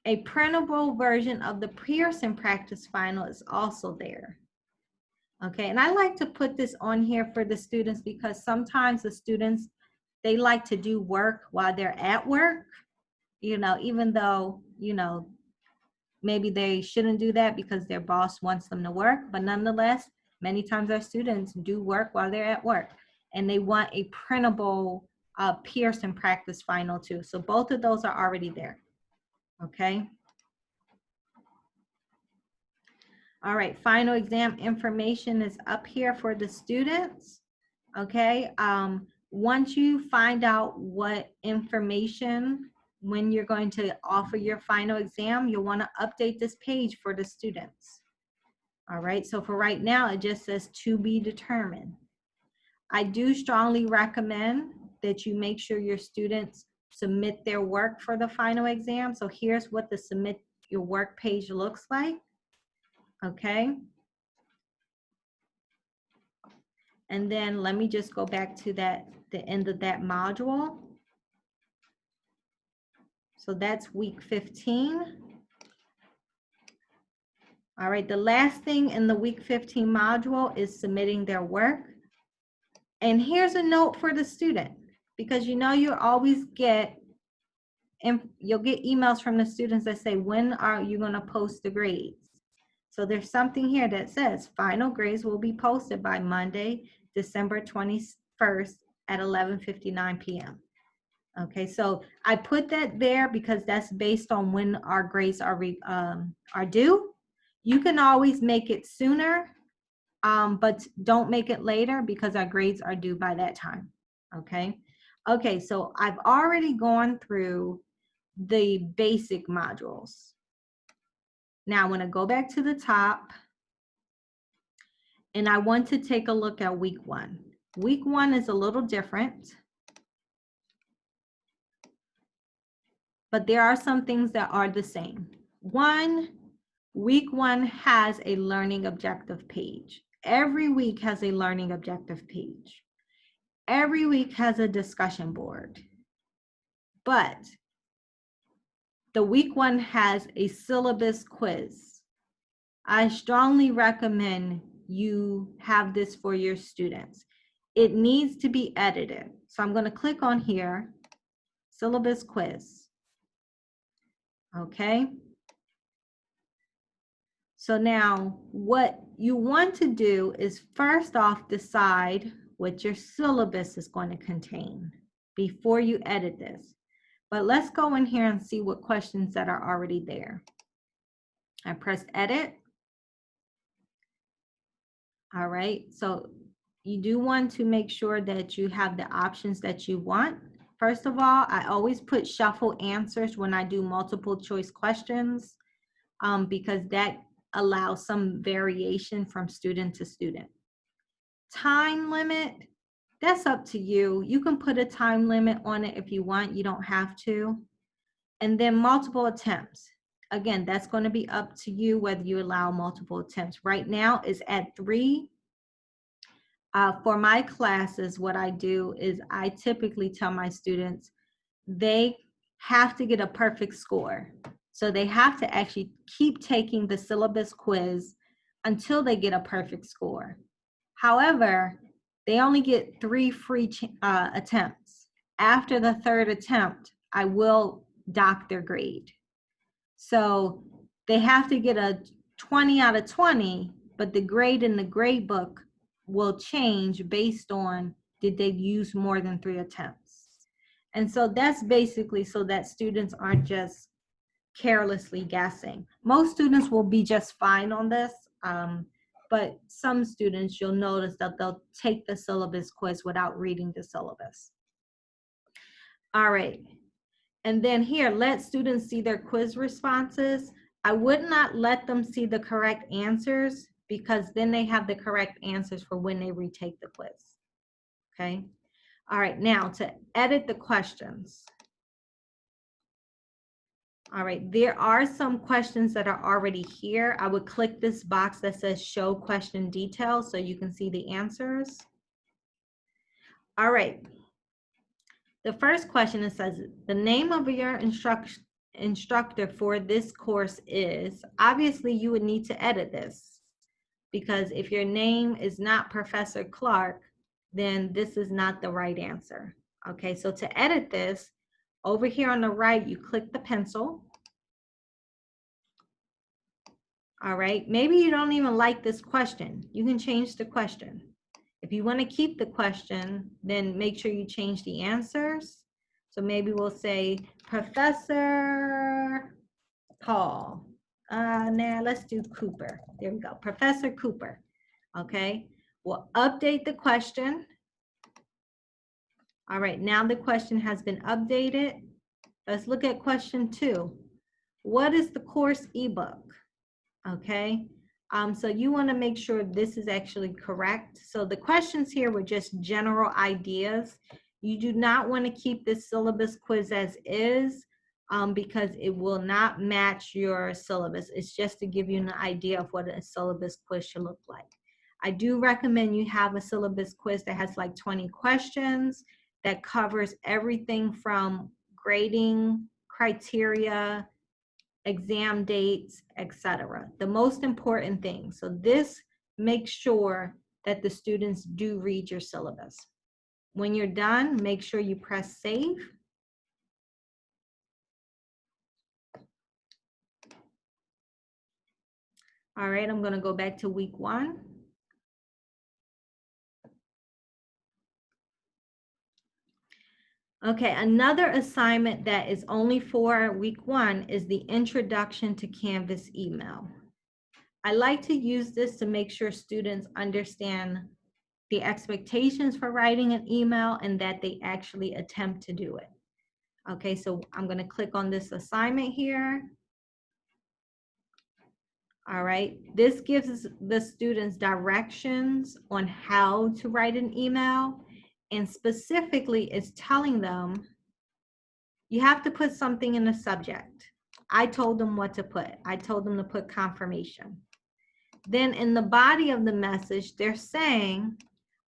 A printable version of the Pearson practice final is also there. Okay, and I like to put this on here for the students because sometimes the students, they like to do work while they're at work, you know, even though, you know, maybe they shouldn't do that because their boss wants them to work, but nonetheless, many times our students do work while they're at work, and they want a printable Pearson practice final too. So both of those are already there, okay? All right, final exam information is up here for the students, okay? Once you find out what information, when you're going to offer your final exam, you'll want to update this page for the students. All right, so for right now, it just says to be determined. I do strongly recommend that you make sure your students submit their work for the final exam. So here's what the submit your work page looks like. Okay. And then let me just go back to the end of that module. So that's week 15. All right, the last thing in the week 15 module is submitting their work. And here's a note for the student, because you know you always get, you'll get emails from the students that say, when are you going to post the grades? So there's something here that says final grades will be posted by Monday, December 21st at 11:59 p.m. Okay, so I put that there because that's based on when our grades are due. You can always make it sooner, but don't make it later because our grades are due by that time. Okay. Okay, so I've already gone through the basic modules. Now I want to go back to the top, and I want to take a look at week 1. Week 1 is a little different, but there are some things that are the same. Week 1 has a learning objective page. Every week has a learning objective page. Every week has a discussion board. But the week 1 has a syllabus quiz. I strongly recommend you have this for your students. It needs to be edited. So I'm going to click on here, syllabus quiz. Okay. So now what you want to do is first off decide what your syllabus is going to contain before you edit this. But let's go in here and see what questions that are already there. I press edit. All right, so you do want to make sure that you have the options that you want. First of all, I always put shuffle answers when I do multiple choice questions because that allows some variation from student to student. Time limit, that's up to you. You can put a time limit on it if you want, you don't have to. And then multiple attempts. Again, that's going to be up to you whether you allow multiple attempts. Right now is at 3. For my classes, what I do is I typically tell my students they have to get a perfect score. So they have to actually keep taking the syllabus quiz until they get a perfect score. However, they only get 3 free attempts. After the 3rd attempt, I will dock their grade. So they have to get a 20 out of 20, but the grade in the grade book will change based on did they use more than 3 attempts. And so that's basically so that students aren't just carelessly guessing. Most students will be just fine on this, but some students you'll notice that they'll take the syllabus quiz without reading the syllabus. All right. And then here, let students see their quiz responses. I would not let them see the correct answers because then they have the correct answers for when they retake the quiz. Okay. All right, now to edit the questions. All right, there are some questions that are already here. I would click this box that says show question details so you can see the answers. All right. The first question, it says, the name of your instructor for this course is, obviously you would need to edit this because if your name is not Professor Clark, then this is not the right answer. Okay, so to edit this, over here on the right, you click the pencil. All right, maybe you don't even like this question. You can change the question. If you want to keep the question, then make sure you change the answers. So maybe we'll say Professor Paul. Now let's do Cooper. There we go, Professor Cooper. Okay, we'll update the question. All right, now the question has been updated. Let's look at question 2. What is the course ebook? Okay, so you want to make sure this is actually correct. So the questions here were just general ideas. You do not want to keep this syllabus quiz as is because it will not match your syllabus. It's just to give you an idea of what a syllabus quiz should look like. I do recommend you have a syllabus quiz that has like 20 questions that covers everything from grading, criteria, exam dates, etc. The most important thing. So this makes sure that the students do read your syllabus. When you're done, make sure you press save. All right, I'm going to go back to week 1. Okay, another assignment that is only for week 1 is the introduction to Canvas email. I like to use this to make sure students understand the expectations for writing an email and that they actually attempt to do it. Okay, so I'm going to click on this assignment here. All right, this gives the students directions on how to write an email, and specifically it's telling them you have to put something in the subject. I told them what to put. I told them to put confirmation. Then in the body of the message, they're saying,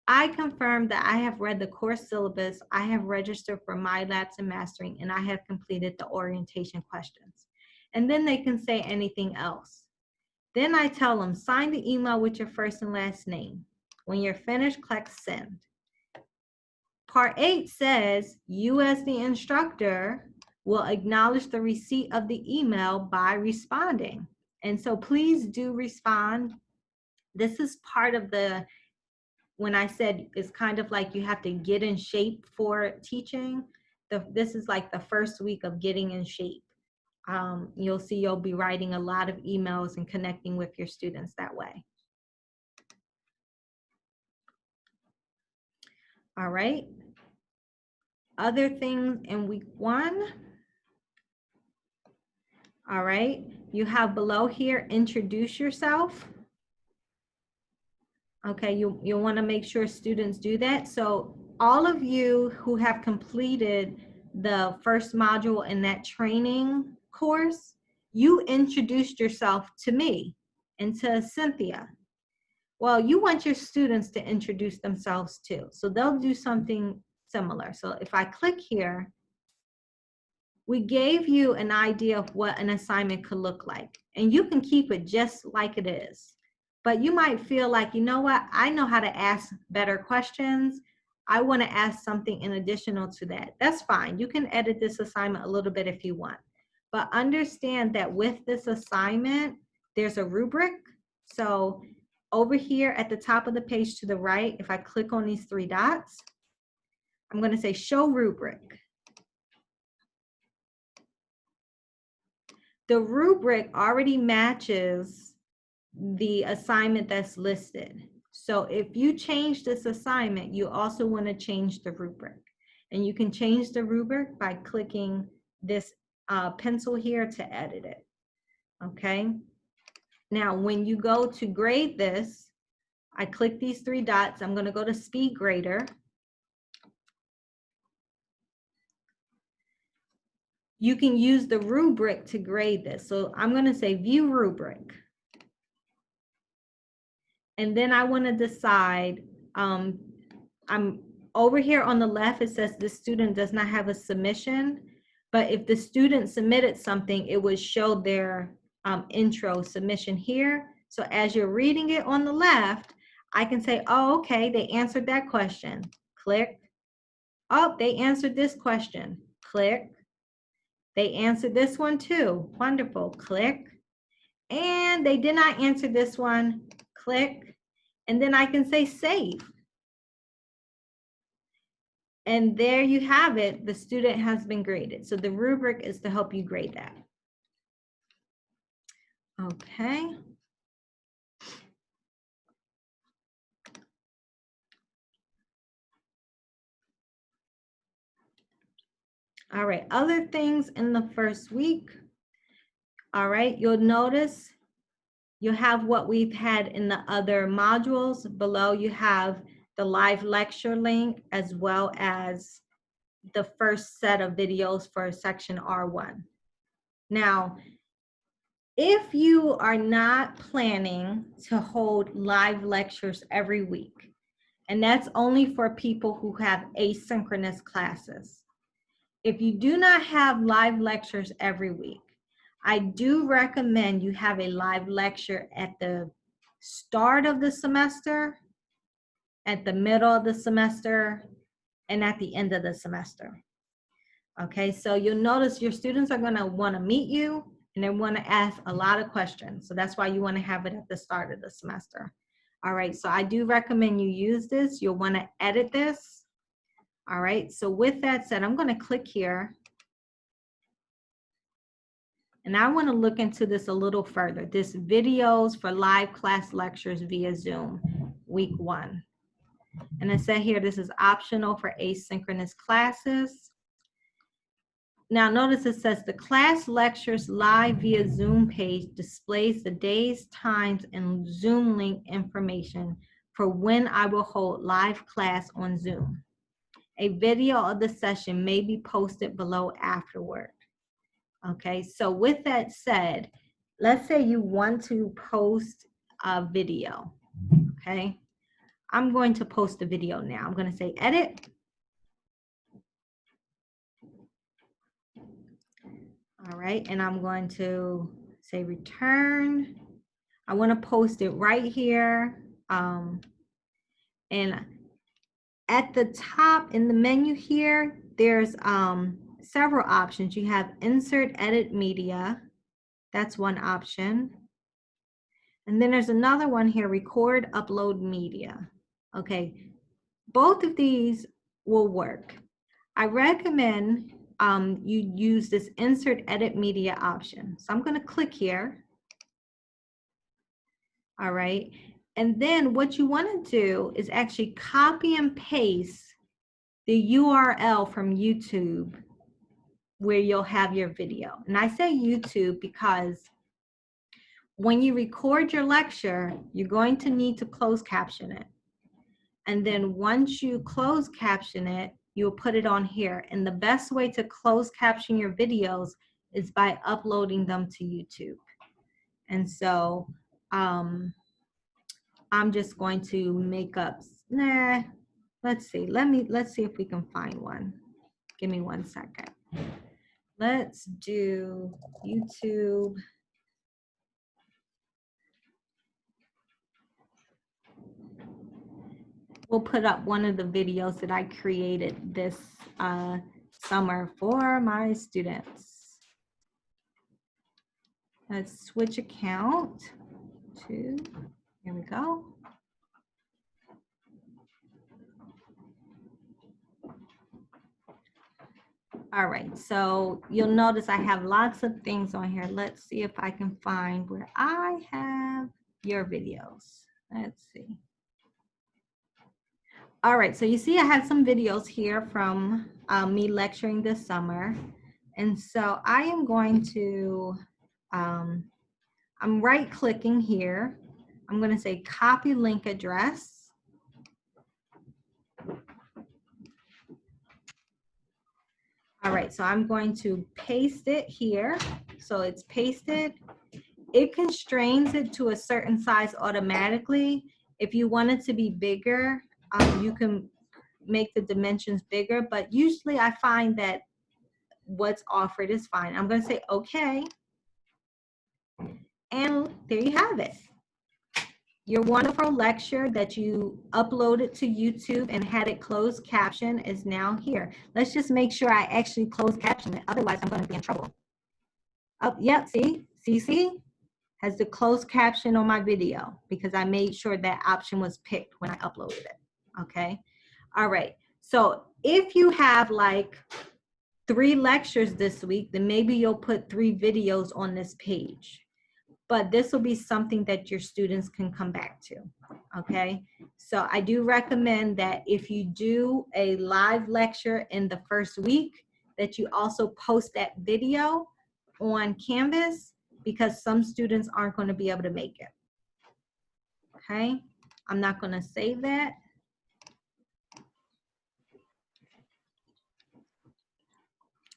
I confirm that I have read the course syllabus, I have registered for MyLabs and Mastering, and I have completed the orientation questions. And then they can say anything else. Then I tell them, sign the email with your first and last name. When you're finished, click send. Part 8 says, you as the instructor will acknowledge the receipt of the email by responding. And so please do respond. This is part of the when I said it's kind of like you have to get in shape for teaching, this is like the first week of getting in shape. You'll see you'll be writing a lot of emails and connecting with your students that way. All right. Other things in week 1. All right. You have below here, introduce yourself. Okay, you'll want to make sure students do that. So all of you who have completed the first module in that training course, you introduced yourself to me and to Cynthia. Well, you want your students to introduce themselves too. So they'll do something similar. So if I click here, we gave you an idea of what an assignment could look like. And you can keep it just like it is. But you might feel like, you know what, I know how to ask better questions. I want to ask something in additional to that. That's fine. You can edit this assignment a little bit if you want. But understand that with this assignment, there's a rubric. So over here at the top of the page to the right, if I click on these 3 dots, I'm going to say show rubric. The rubric already matches the assignment that's listed. So if you change this assignment, you also want to change the rubric. And you can change the rubric by clicking this pencil here to edit it. Okay. Now, when you go to grade this, I click these 3 dots. I'm going to go to speed grader. You can use the rubric to grade this. So I'm going to say view rubric. And then I want to decide, I'm over here on the left, it says the student does not have a submission. But if the student submitted something, it would show their intro submission here. So as you're reading it on the left, I can say, oh, okay, they answered that question. Click. Oh, they answered this question. Click. They answered this one too. Wonderful. Click. And they did not answer this one. Click. And then I can say save. And there you have it. The student has been graded. So the rubric is to help you grade that. Okay. All right, other things in the first week. All right, you'll notice you have what we've had in the other modules. Below you have the live lecture link as well as the first set of videos for section R1. Now, if you are not planning to hold live lectures every week, and that's only for people who have asynchronous classes. If you do not have live lectures every week, I do recommend you have a live lecture at the start of the semester, at the middle of the semester, and at the end of the semester. Okay, so you'll notice your students are gonna wanna meet you and they wanna ask a lot of questions. So that's why you wanna have it at the start of the semester. All right, so I do recommend you use this. You'll wanna edit this. All right, so with that said, I'm gonna click here. And I wanna look into this a little further. This videos for live class lectures via Zoom, week 1. And I said here, this is optional for asynchronous classes. Now notice it says the class lectures live via Zoom page displays the days, times, and Zoom link information for when I will hold live class on Zoom. A video of the session may be posted below afterward. Okay, so with that said, let's say you want to post a video, okay? I'm going to post a video now. I'm going to say edit. All right, and I'm going to say return. I want to post it right here. And at the top in the menu here, there's several options. You have insert edit media. That's one option. And then there's another one here, record upload media. Okay, both of these will work. I recommend you use this insert edit media option. So I'm going to click here. All right. And then what you want to do is actually copy and paste the URL from YouTube where you'll have your video. And I say YouTube because when you record your lecture, you're going to need to close caption it. And then once you close caption it, you'll put it on here. And the best way to close caption your videos is by uploading them to YouTube. And so I'm just going to make up, let's see if we can find one. Give me 1 second. Let's do YouTube. We'll put up one of the videos that I created this summer for my students. Let's switch account to, here we go. All right, so you'll notice I have lots of things on here. Let's see if I can find where I have your videos. Let's see. All right, so you see I have some videos here from me lecturing this summer. And so I am going to, I'm right clicking here. I'm going to say copy link address. All right, so I'm going to paste it here. So it's pasted. It constrains it to a certain size automatically. If you want it to be bigger, you can make the dimensions bigger, but usually I find that what's offered is fine. I'm going to say okay. And there you have it. Your wonderful lecture that you uploaded to YouTube and had it closed caption is now here. Let's just make sure I actually close caption it. Otherwise, I'm going to be in trouble. Oh, yep, see? Has the closed caption on my video because I made sure that option was picked when I uploaded it. Okay. All right. So if you have like 3 lectures this week, then maybe you'll put 3 videos on this page. But this will be something that your students can come back to, okay? So I do recommend that if you do a live lecture in the first week, that you also post that video on Canvas because some students aren't going to be able to make it, okay? I'm not going to save that.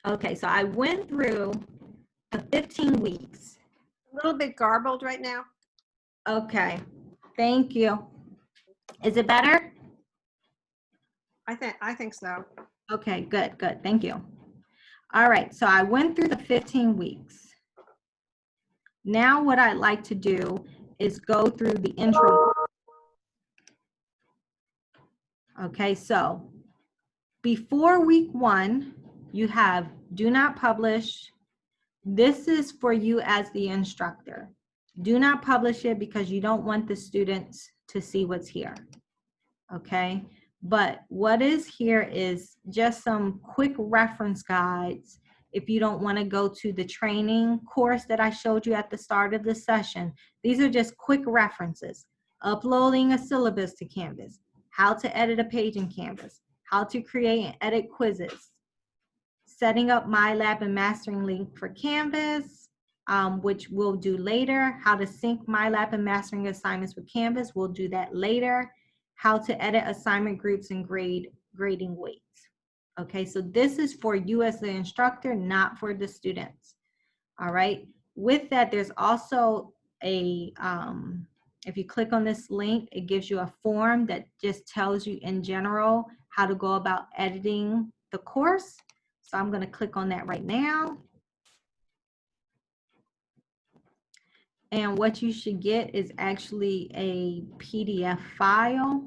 Okay, so I went through the 15 weeks. A little bit garbled right now. Okay, thank you. Is it better? I think so. Okay, good, thank you. All right, so I went through the 15 weeks. Now what I'd like to do is go through the intro. Okay, so before week 1, you have do not publish. This is for you as the instructor. Do not publish it because you don't want the students to see what's here. Okay, but what is here is just some quick reference guides. If you don't want to go to the training course that I showed you at the start of the session, these are just quick references. Uploading a syllabus to Canvas, how to edit a page in Canvas, how to create and edit quizzes, setting up MyLab and Mastering Link for Canvas, which we'll do later, how to sync MyLab and Mastering assignments with Canvas, we'll do that later, how to edit assignment groups and grading weights. Okay, so this is for you as the instructor, not for the students. All right, with that, there's also a, if you click on this link, it gives you a form that just tells you in general how to go about editing the course. So I'm going to click on that right now. And what you should get is actually a PDF file,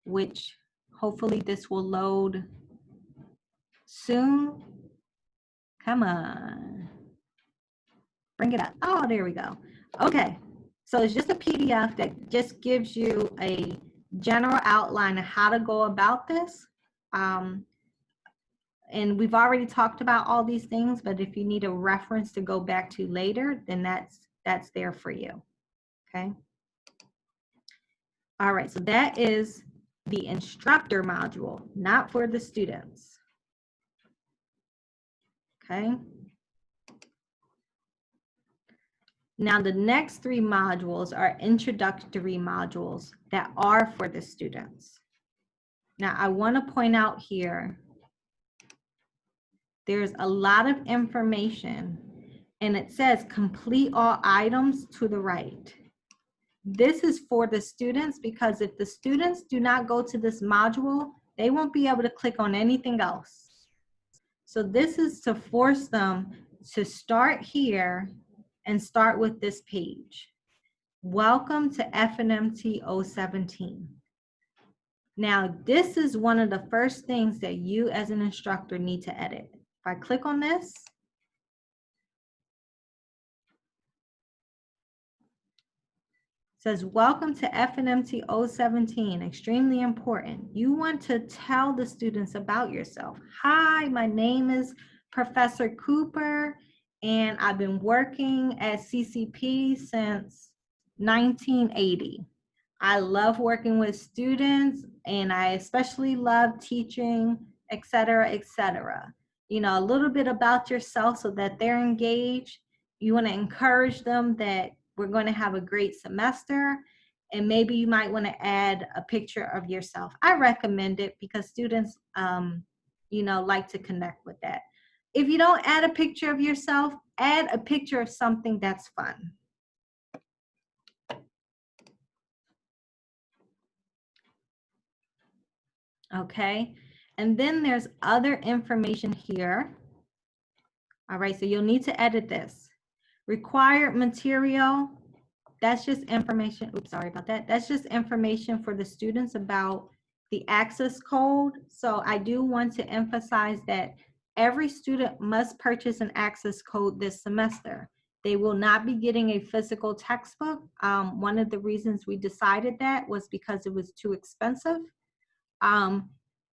which hopefully this will load soon. Come on. Bring it up. Oh, there we go. Okay. So it's just a PDF that just gives you a general outline of how to go about this. And we've already talked about all these things, but if you need a reference to go back to later, then that's there for you, okay? All right, so that is the instructor module, not for the students, okay? Now the next three modules are introductory modules that are for the students. Now I want to point out here, there's a lot of information and it says complete all items to the right. This is for the students because if the students do not go to this module, they won't be able to click on anything else. So this is to force them to start here and start with this page. Welcome to FNMT 017. Now, this is one of the first things that you as an instructor need to edit. If I click on this, it says, welcome to FNMT 017, extremely important. You want to tell the students about yourself. Hi, my name is Professor Cooper, and I've been working at CCP since 1980. I love working with students, and I especially love teaching, et cetera, et cetera. You know, a little bit about yourself so that they're engaged. You want to encourage them that we're going to have a great semester, and maybe you might want to add a picture of yourself. I recommend it because students, you know, like to connect with that. If you don't add a picture of yourself, add a picture of something that's fun. Okay, and then there's other information here. All right, so you'll need to edit this. Required material, that's just information. Oops, sorry about that. That's just information for the students about the access code. So I do want to emphasize that every student must purchase an access code this semester. They will not be getting a physical textbook. One of the reasons we decided that was because it was too expensive.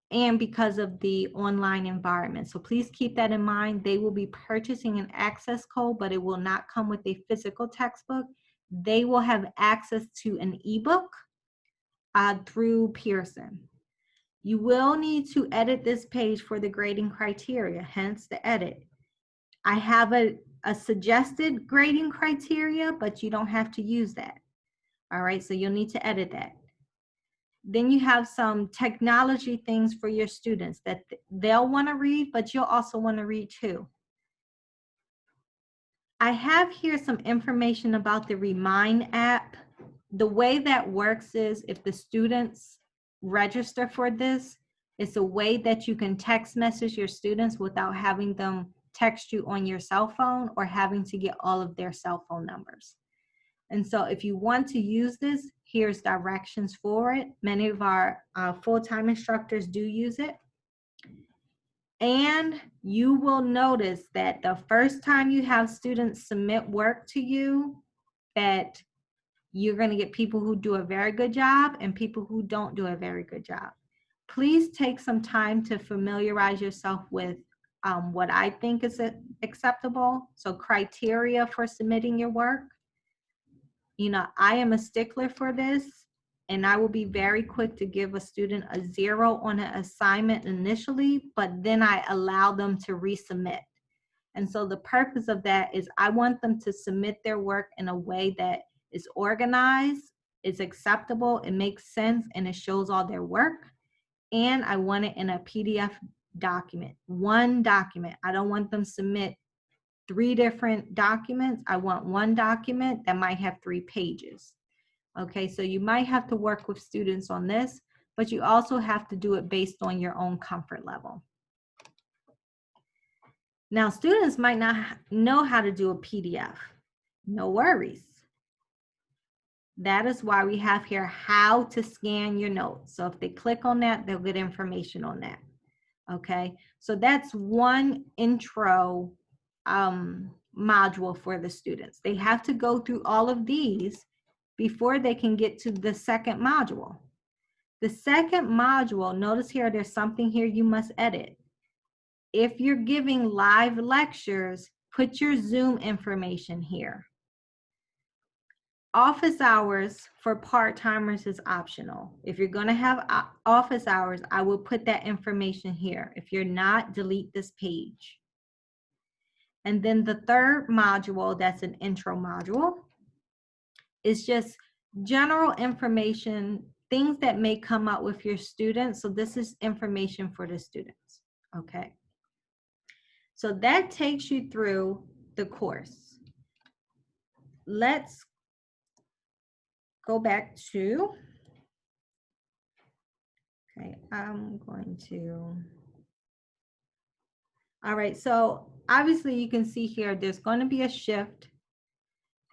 And because of the online environment. So please keep that in mind. They will be purchasing an access code, but it will not come with a physical textbook. They will have access to an ebook through Pearson. You will need to edit this page for the grading criteria, hence the edit. I have a suggested grading criteria, but you don't have to use that. All right, so you'll need to edit that. Then you have some technology things for your students that they'll want to read, but you'll also want to read too. I have here some information about the Remind app. The way that works is if the students register for this, it's a way that you can text message your students without having them text you on your cell phone or having to get all of their cell phone numbers. And so if you want to use this, here's directions for it. Many of our full-time instructors do use it. And you will notice that the first time you have students submit work to you, that you're going to get people who do a very good job and people who don't do a very good job. Please take some time to familiarize yourself with what I think is acceptable. So criteria for submitting your work. You know, I am a stickler for this, and I will be very quick to give a student a 0 on an assignment initially, but then I allow them to resubmit. And so the purpose of that is I want them to submit their work in a way that is organized, is acceptable, it makes sense, and it shows all their work. And I want it in a PDF document, one document. I don't want them to submit 3 different documents. I want one document that might have 3 pages. Okay, so you might have to work with students on this, but you also have to do it based on your own comfort level. Now, students might not know how to do a PDF. No worries. That is why we have here how to scan your notes. So if they click on that, they'll get information on that. Okay, so that's one intro module for the students. They have to go through all of these before they can get to the second module. The second module, notice here, there's something here you must edit. If you're giving live lectures, put your Zoom information here. Office hours for part-timers is optional. If you're going to have office hours, I will put that information here. If you're not, delete this page. And then the third module, that's an intro module, is just general information, things that may come up with your students. So this is information for the students, okay? So that takes you through the course. Let's go back to, okay, I'm going to, all right, so obviously you can see here, there's going to be a shift.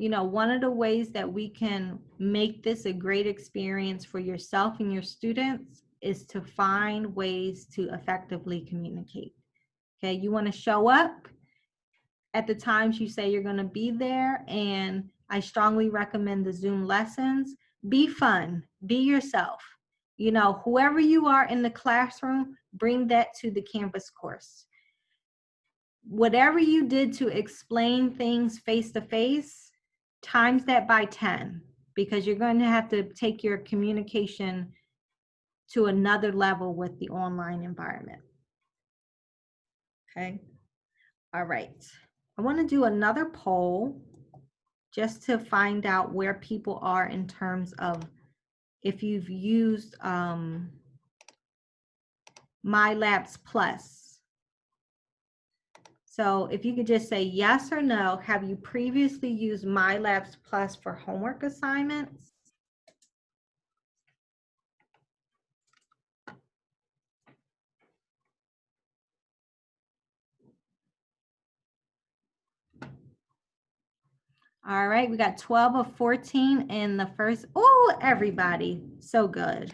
You know, one of the ways that we can make this a great experience for yourself and your students is to find ways to effectively communicate. Okay, you want to show up at the times you say you're going to be there, and I strongly recommend the Zoom lessons. Be fun, be yourself. You know, whoever you are in the classroom, bring that to the Canvas course. Whatever you did to explain things face to face, times that by 10, because you're going to have to take your communication to another level with the online environment. Okay. All right. I want to do another poll just to find out where people are in terms of if you've used MyLabs Plus. So if you could just say yes or no, have you previously used MyLabs Plus for homework assignments? All right, we got 12 of 14 in the first. Oh, everybody, so good.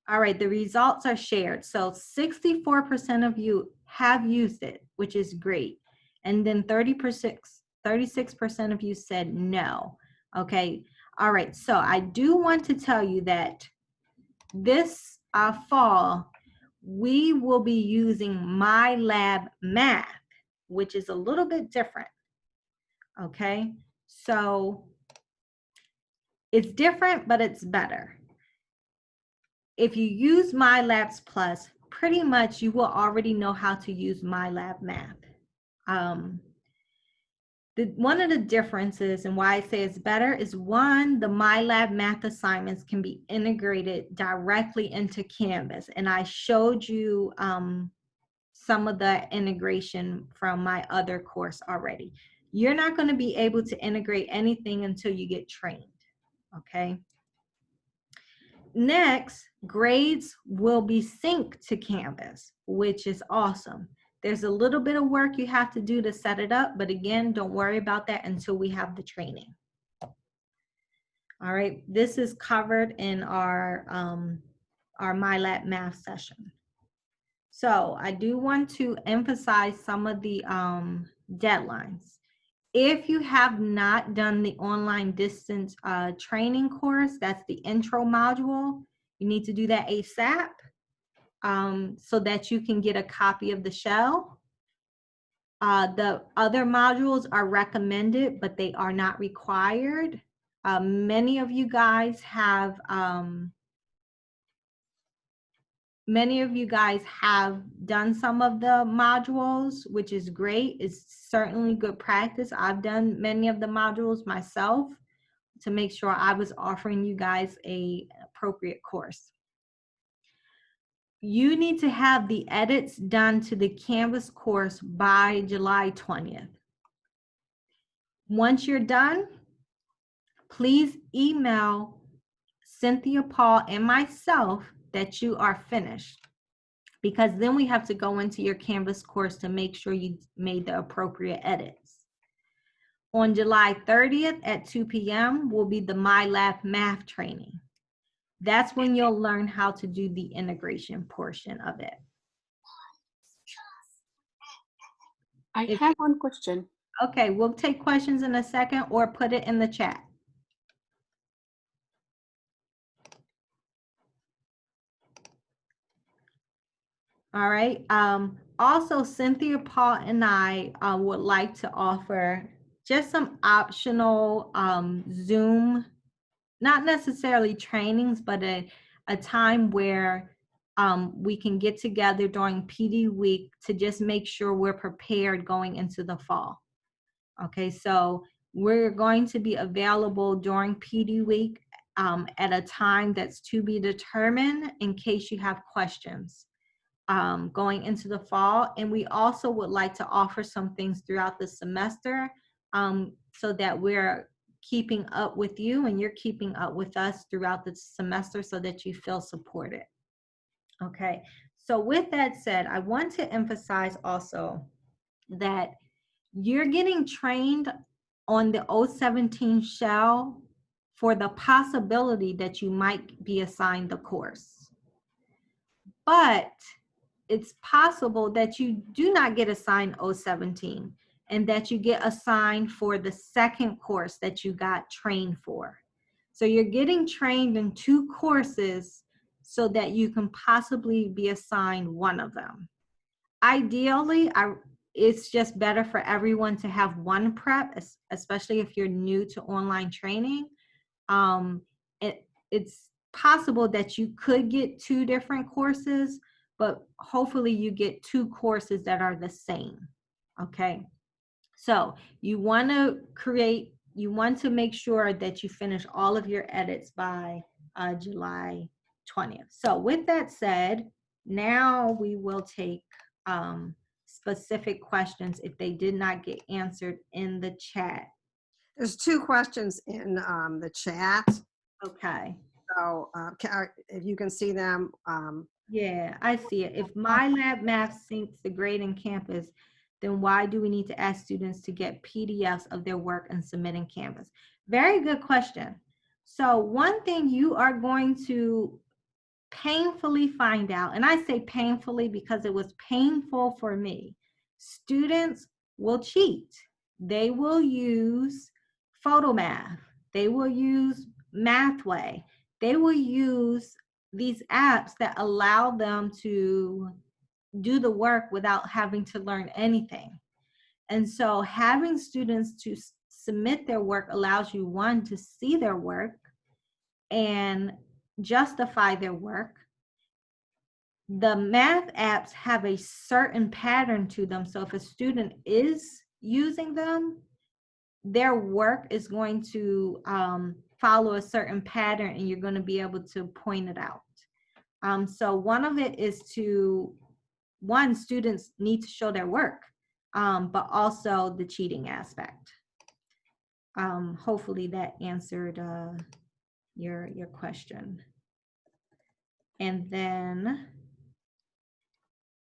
All right, the results are shared. So 64% of you have used it, which is great. And then 36% of you said no. Okay, all right, so I do want to tell you that this fall, we will be using MyLab Math, which is a little bit different. Okay, so it's different, but it's better. If you use MyLabs Plus, pretty much you will already know how to use MyLab Math. One of the differences and why I say it's better is, one, the MyLab Math assignments can be integrated directly into Canvas. And I showed you some of the integration from my other course already. You're not going to be able to integrate anything until you get trained, okay? Next, grades will be synced to Canvas, which is awesome. There's a little bit of work you have to do to set it up, but again, don't worry about that until we have the training. All right, this is covered in our MyLab Math session. So I do want to emphasize some of the deadlines. If you have not done the online distance training course, that's the intro module, you need to do that ASAP so that you can get a copy of the shell. The other modules are recommended, but they are not required. Many of you guys have done some of the modules, which is great. It's certainly good practice. I've done many of the modules myself to make sure I was offering you guys an appropriate course. You need to have the edits done to the Canvas course by July 20th. Once you're done, please email Cynthia, Paul, and myself that you are finished, because then we have to go into your Canvas course to make sure you made the appropriate edits. On July 30th at 2 p.m. will be the MyLab Math training. That's when you'll learn how to do the integration portion of it. I have one question. Okay, we'll take questions in a second, or put it in the chat. All right. Also, Cynthia, Paul, and I would like to offer just some optional Zoom, not necessarily trainings, but a time where we can get together during PD week to just make sure we're prepared going into the fall. Okay, so we're going to be available during PD week at a time that's to be determined in case you have questions going into the fall. And we also would like to offer some things throughout the semester so that we're keeping up with you and you're keeping up with us throughout the semester so that you feel supported. Okay, so with that said, I want to emphasize also that you're getting trained on the 017 shell for the possibility that you might be assigned the course. But it's possible that you do not get assigned 017 and that you get assigned for the second course that you got trained for. So you're getting trained in 2 courses so that you can possibly be assigned one of them. Ideally, it's just better for everyone to have one prep, especially if you're new to online training. It's possible that you could get 2 different courses, but hopefully you get 2 courses that are the same. Okay, so you want to make sure that you finish all of your edits by July 20th. So with that said, now we will take specific questions if they did not get answered in the chat. There's 2 questions in the chat. Okay. So if you can see them. Yeah, I see it. If MyLab Math syncs the grade in Campus, then why do we need to ask students to get PDFs of their work and submit in Canvas? Very good question. So one thing you are going to painfully find out, and I say painfully because it was painful for me, students will cheat. They will use PhotoMath. They will use Mathway. They will use these apps that allow them to do the work without having to learn anything. And so having students to submit their work allows you, one, to see their work and justify their work. The math apps have a certain pattern to them. So if a student is using them, their work is going to follow a certain pattern and you're going to be able to point it out. So one of it is students need to show their work, but also the cheating aspect. Hopefully that answered your question. And then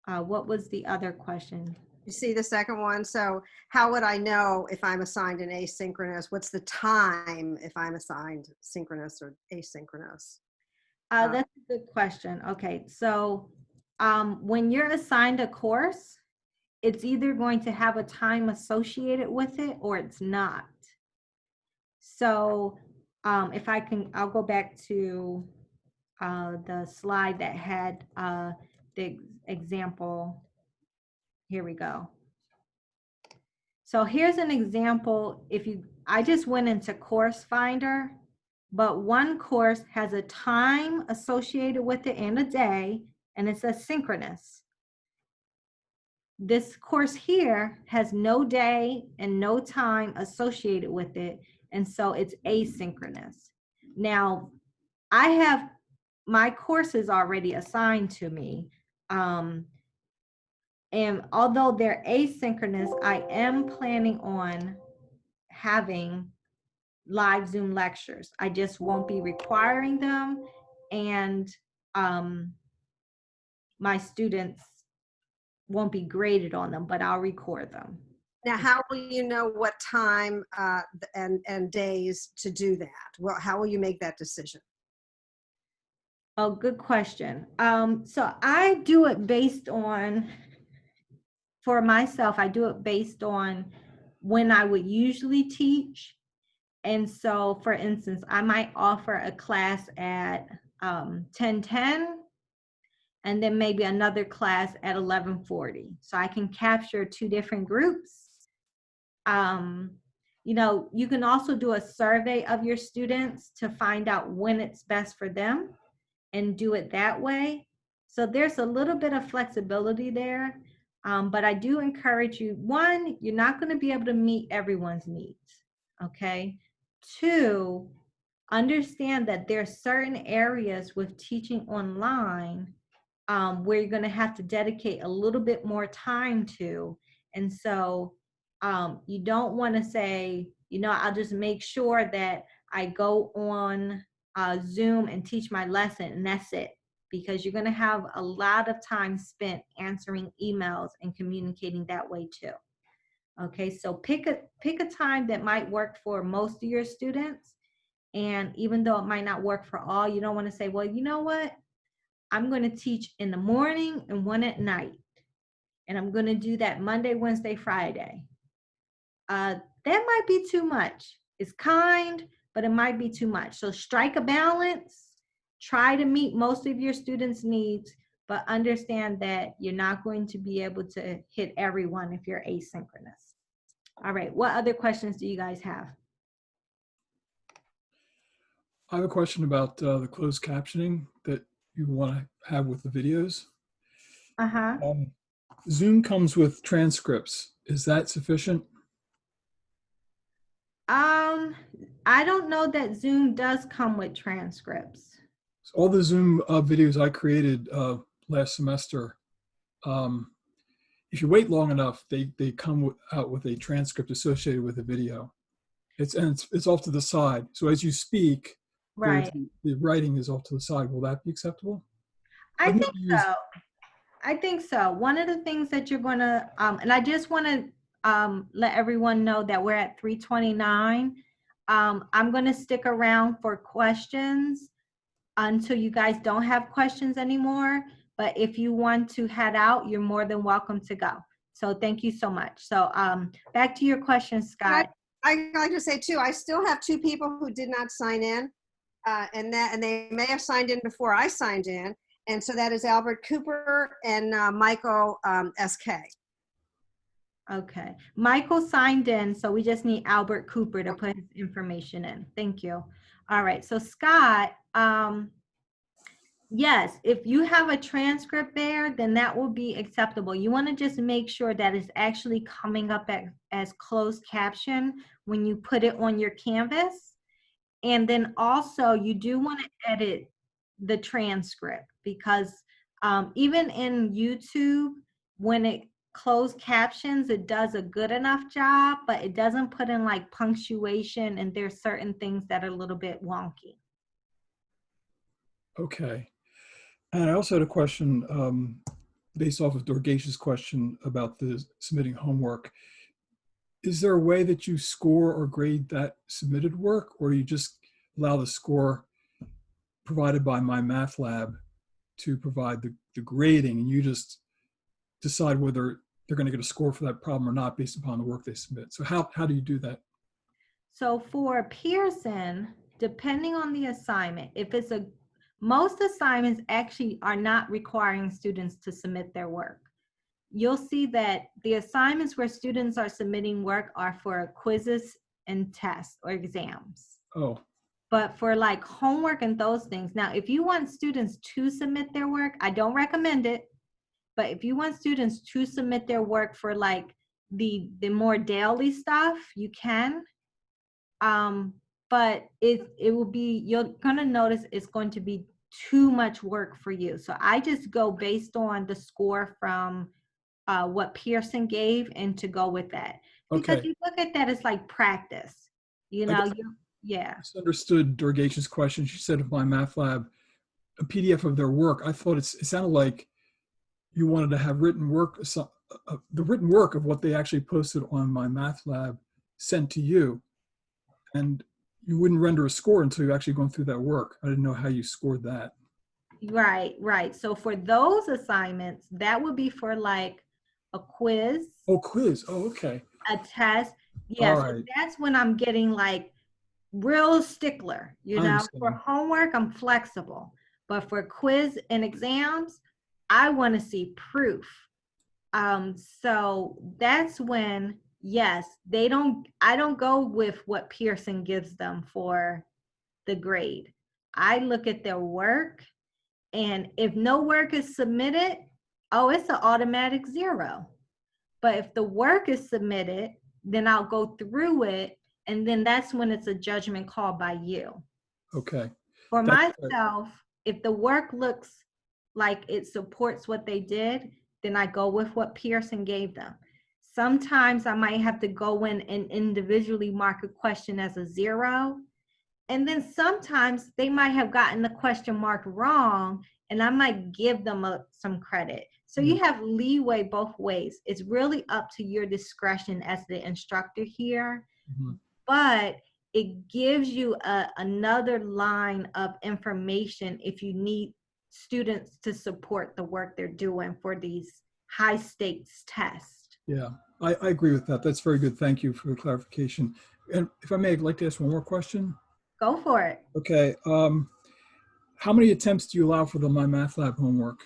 what was the other question? You see the second one? So how would I know if I'm assigned an asynchronous? What's the time if I'm assigned synchronous or asynchronous? That's a good question. Okay, so when you're assigned a course, it's either going to have a time associated with it or it's not. So if I can, I'll go back to the slide that had the example. Here we go. So here's an example. I just went into Course Finder, but one course has a time associated with it and a day, and it says synchronous. This course here has no day and no time associated with it, and so it's asynchronous. Now, I have my courses already assigned to me, and although they're asynchronous, I am planning on having live Zoom lectures. I just won't be requiring them, and my students won't be graded on them, but I'll record them. Now, how will you know what time and days to do that? Well, how will you make that decision? Oh, good question. So I do it based on, for myself, I do it based on when I would usually teach. And so, for instance, I might offer a class at 10:10, and then maybe another class at 11:40. So I can capture two different groups. You know, you can also do a survey of your students to find out when it's best for them and do it that way. So there's a little bit of flexibility there. But I do encourage you, one, you're not going to be able to meet everyone's needs. Okay. Two, understand that there are certain areas with teaching online where you're going to have to dedicate a little bit more time to. And so you don't want to say, you know, I'll just make sure that I go on Zoom and teach my lesson and that's it. Because you're going to have a lot of time spent answering emails and communicating that way too. Okay, so pick a time that might work for most of your students. And even though it might not work for all, you don't want to say, well, you know what? I'm going to teach in the morning and one at night. And I'm going to do that Monday, Wednesday, Friday. That might be too much. It's kind, but it might be too much. So strike a balance. Try to meet most of your students' needs, but understand that you're not going to be able to hit everyone if you're asynchronous. All right, what other questions do you guys have? I have a question about the closed captioning that you want to have with the videos. Uh-huh. Zoom comes with transcripts. Is that sufficient? I don't know that Zoom does come with transcripts. So all the Zoom videos I created last semester, if you wait long enough, they come out with a transcript associated with the video. It's off to the side. So as you speak, Right. the writing is off to the side. Will that be acceptable? I think so. I think so. One of the things that you're going to, and I just want to let everyone know that we're at 3:29. I'm going to stick around for questions until you guys don't have questions anymore. But if you want to head out, you're more than welcome to go. So thank you so much. So back to your question, Scott. I'd like to say too, I still have two people who did not sign in, and they may have signed in before I signed in. And so that is Albert Cooper and Michael SK. Okay. Michael signed in, so we just need Albert Cooper to put his information in. Thank you. All right. So Scott, yes, if you have a transcript there, then that will be acceptable. You want to just make sure that it's actually coming up as closed caption when you put it on your Canvas. And then also you do want to edit the transcript because even in YouTube, when it closed captions, it does a good enough job, but it doesn't put in like punctuation and there's certain things that are a little bit wonky. Okay. And I also had a question based off of Dorgesh's question about the submitting homework. Is there a way that you score or grade that submitted work, or you just allow the score provided by my math lab to provide the grading, and you just decide whether they're going to get a score for that problem or not based upon the work they submit? So how do you do that? So for Pearson, depending on the assignment, if it's most assignments actually are not requiring students to submit their work. You'll see that the assignments where students are submitting work are for quizzes and tests or exams. Oh. But for like homework and those things, now if you want students to submit their work, I don't recommend it. But if you want students to submit their work for like the more daily stuff, you can. But it will be, you're gonna notice it's going to be too much work for you. So I just go based on the score from what Pearson gave and to go with that. Because Okay. you look at that as like practice, you know, yeah. I misunderstood Dorgesh's question. She said of my math lab, a PDF of their work. I thought it sounded like you wanted to have written work, the written work of what they actually posted on my math lab sent to you. And you wouldn't render a score until you actually gone through that work. I didn't know how you scored that. Right. So for those assignments, that would be for like a quiz. Oh, quiz. Oh, okay. A test. Yeah, All so right. that's when I'm getting like real stickler, you know. For homework, I'm flexible. But for quiz and exams, I want to see proof. So that's when, yes, I don't go with what Pearson gives them for the grade. I look at their work, and if no work is submitted, oh, it's an automatic 0. But if the work is submitted, then I'll go through it, and then that's when it's a judgment call by you. Okay. For That's myself, if the work looks like it supports what they did, then I go with what Pearson gave them. Sometimes I might have to go in and individually mark a question as a 0. And then sometimes they might have gotten the question marked wrong, and I might give them some credit. So you have leeway both ways. It's really up to your discretion as the instructor here, but it gives you another line of information if you need students to support the work they're doing for these high stakes tests. Yeah, I agree with that. That's very good. Thank you for the clarification. And if I may, I'd like to ask one more question. Go for it. Okay. How many attempts do you allow for the My Math Lab homework?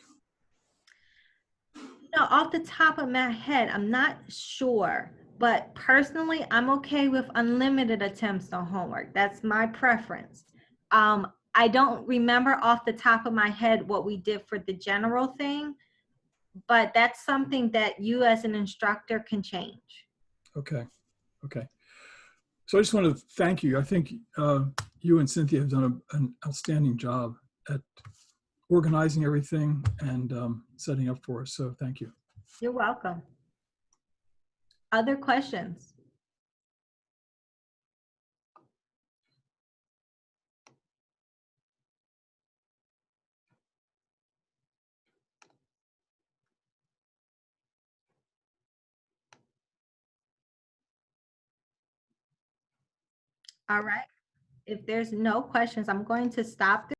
No, off the top of my head, I'm not sure. But personally, I'm okay with unlimited attempts on homework. That's my preference. I don't remember off the top of my head what we did for the general thing, but that's something that you as an instructor can change. Okay. Okay. So I just want to thank you. I think you and Cynthia have done an outstanding job at organizing everything and setting up for us. So thank you. You're welcome. Other questions? All right. If there's no questions, I'm going to stop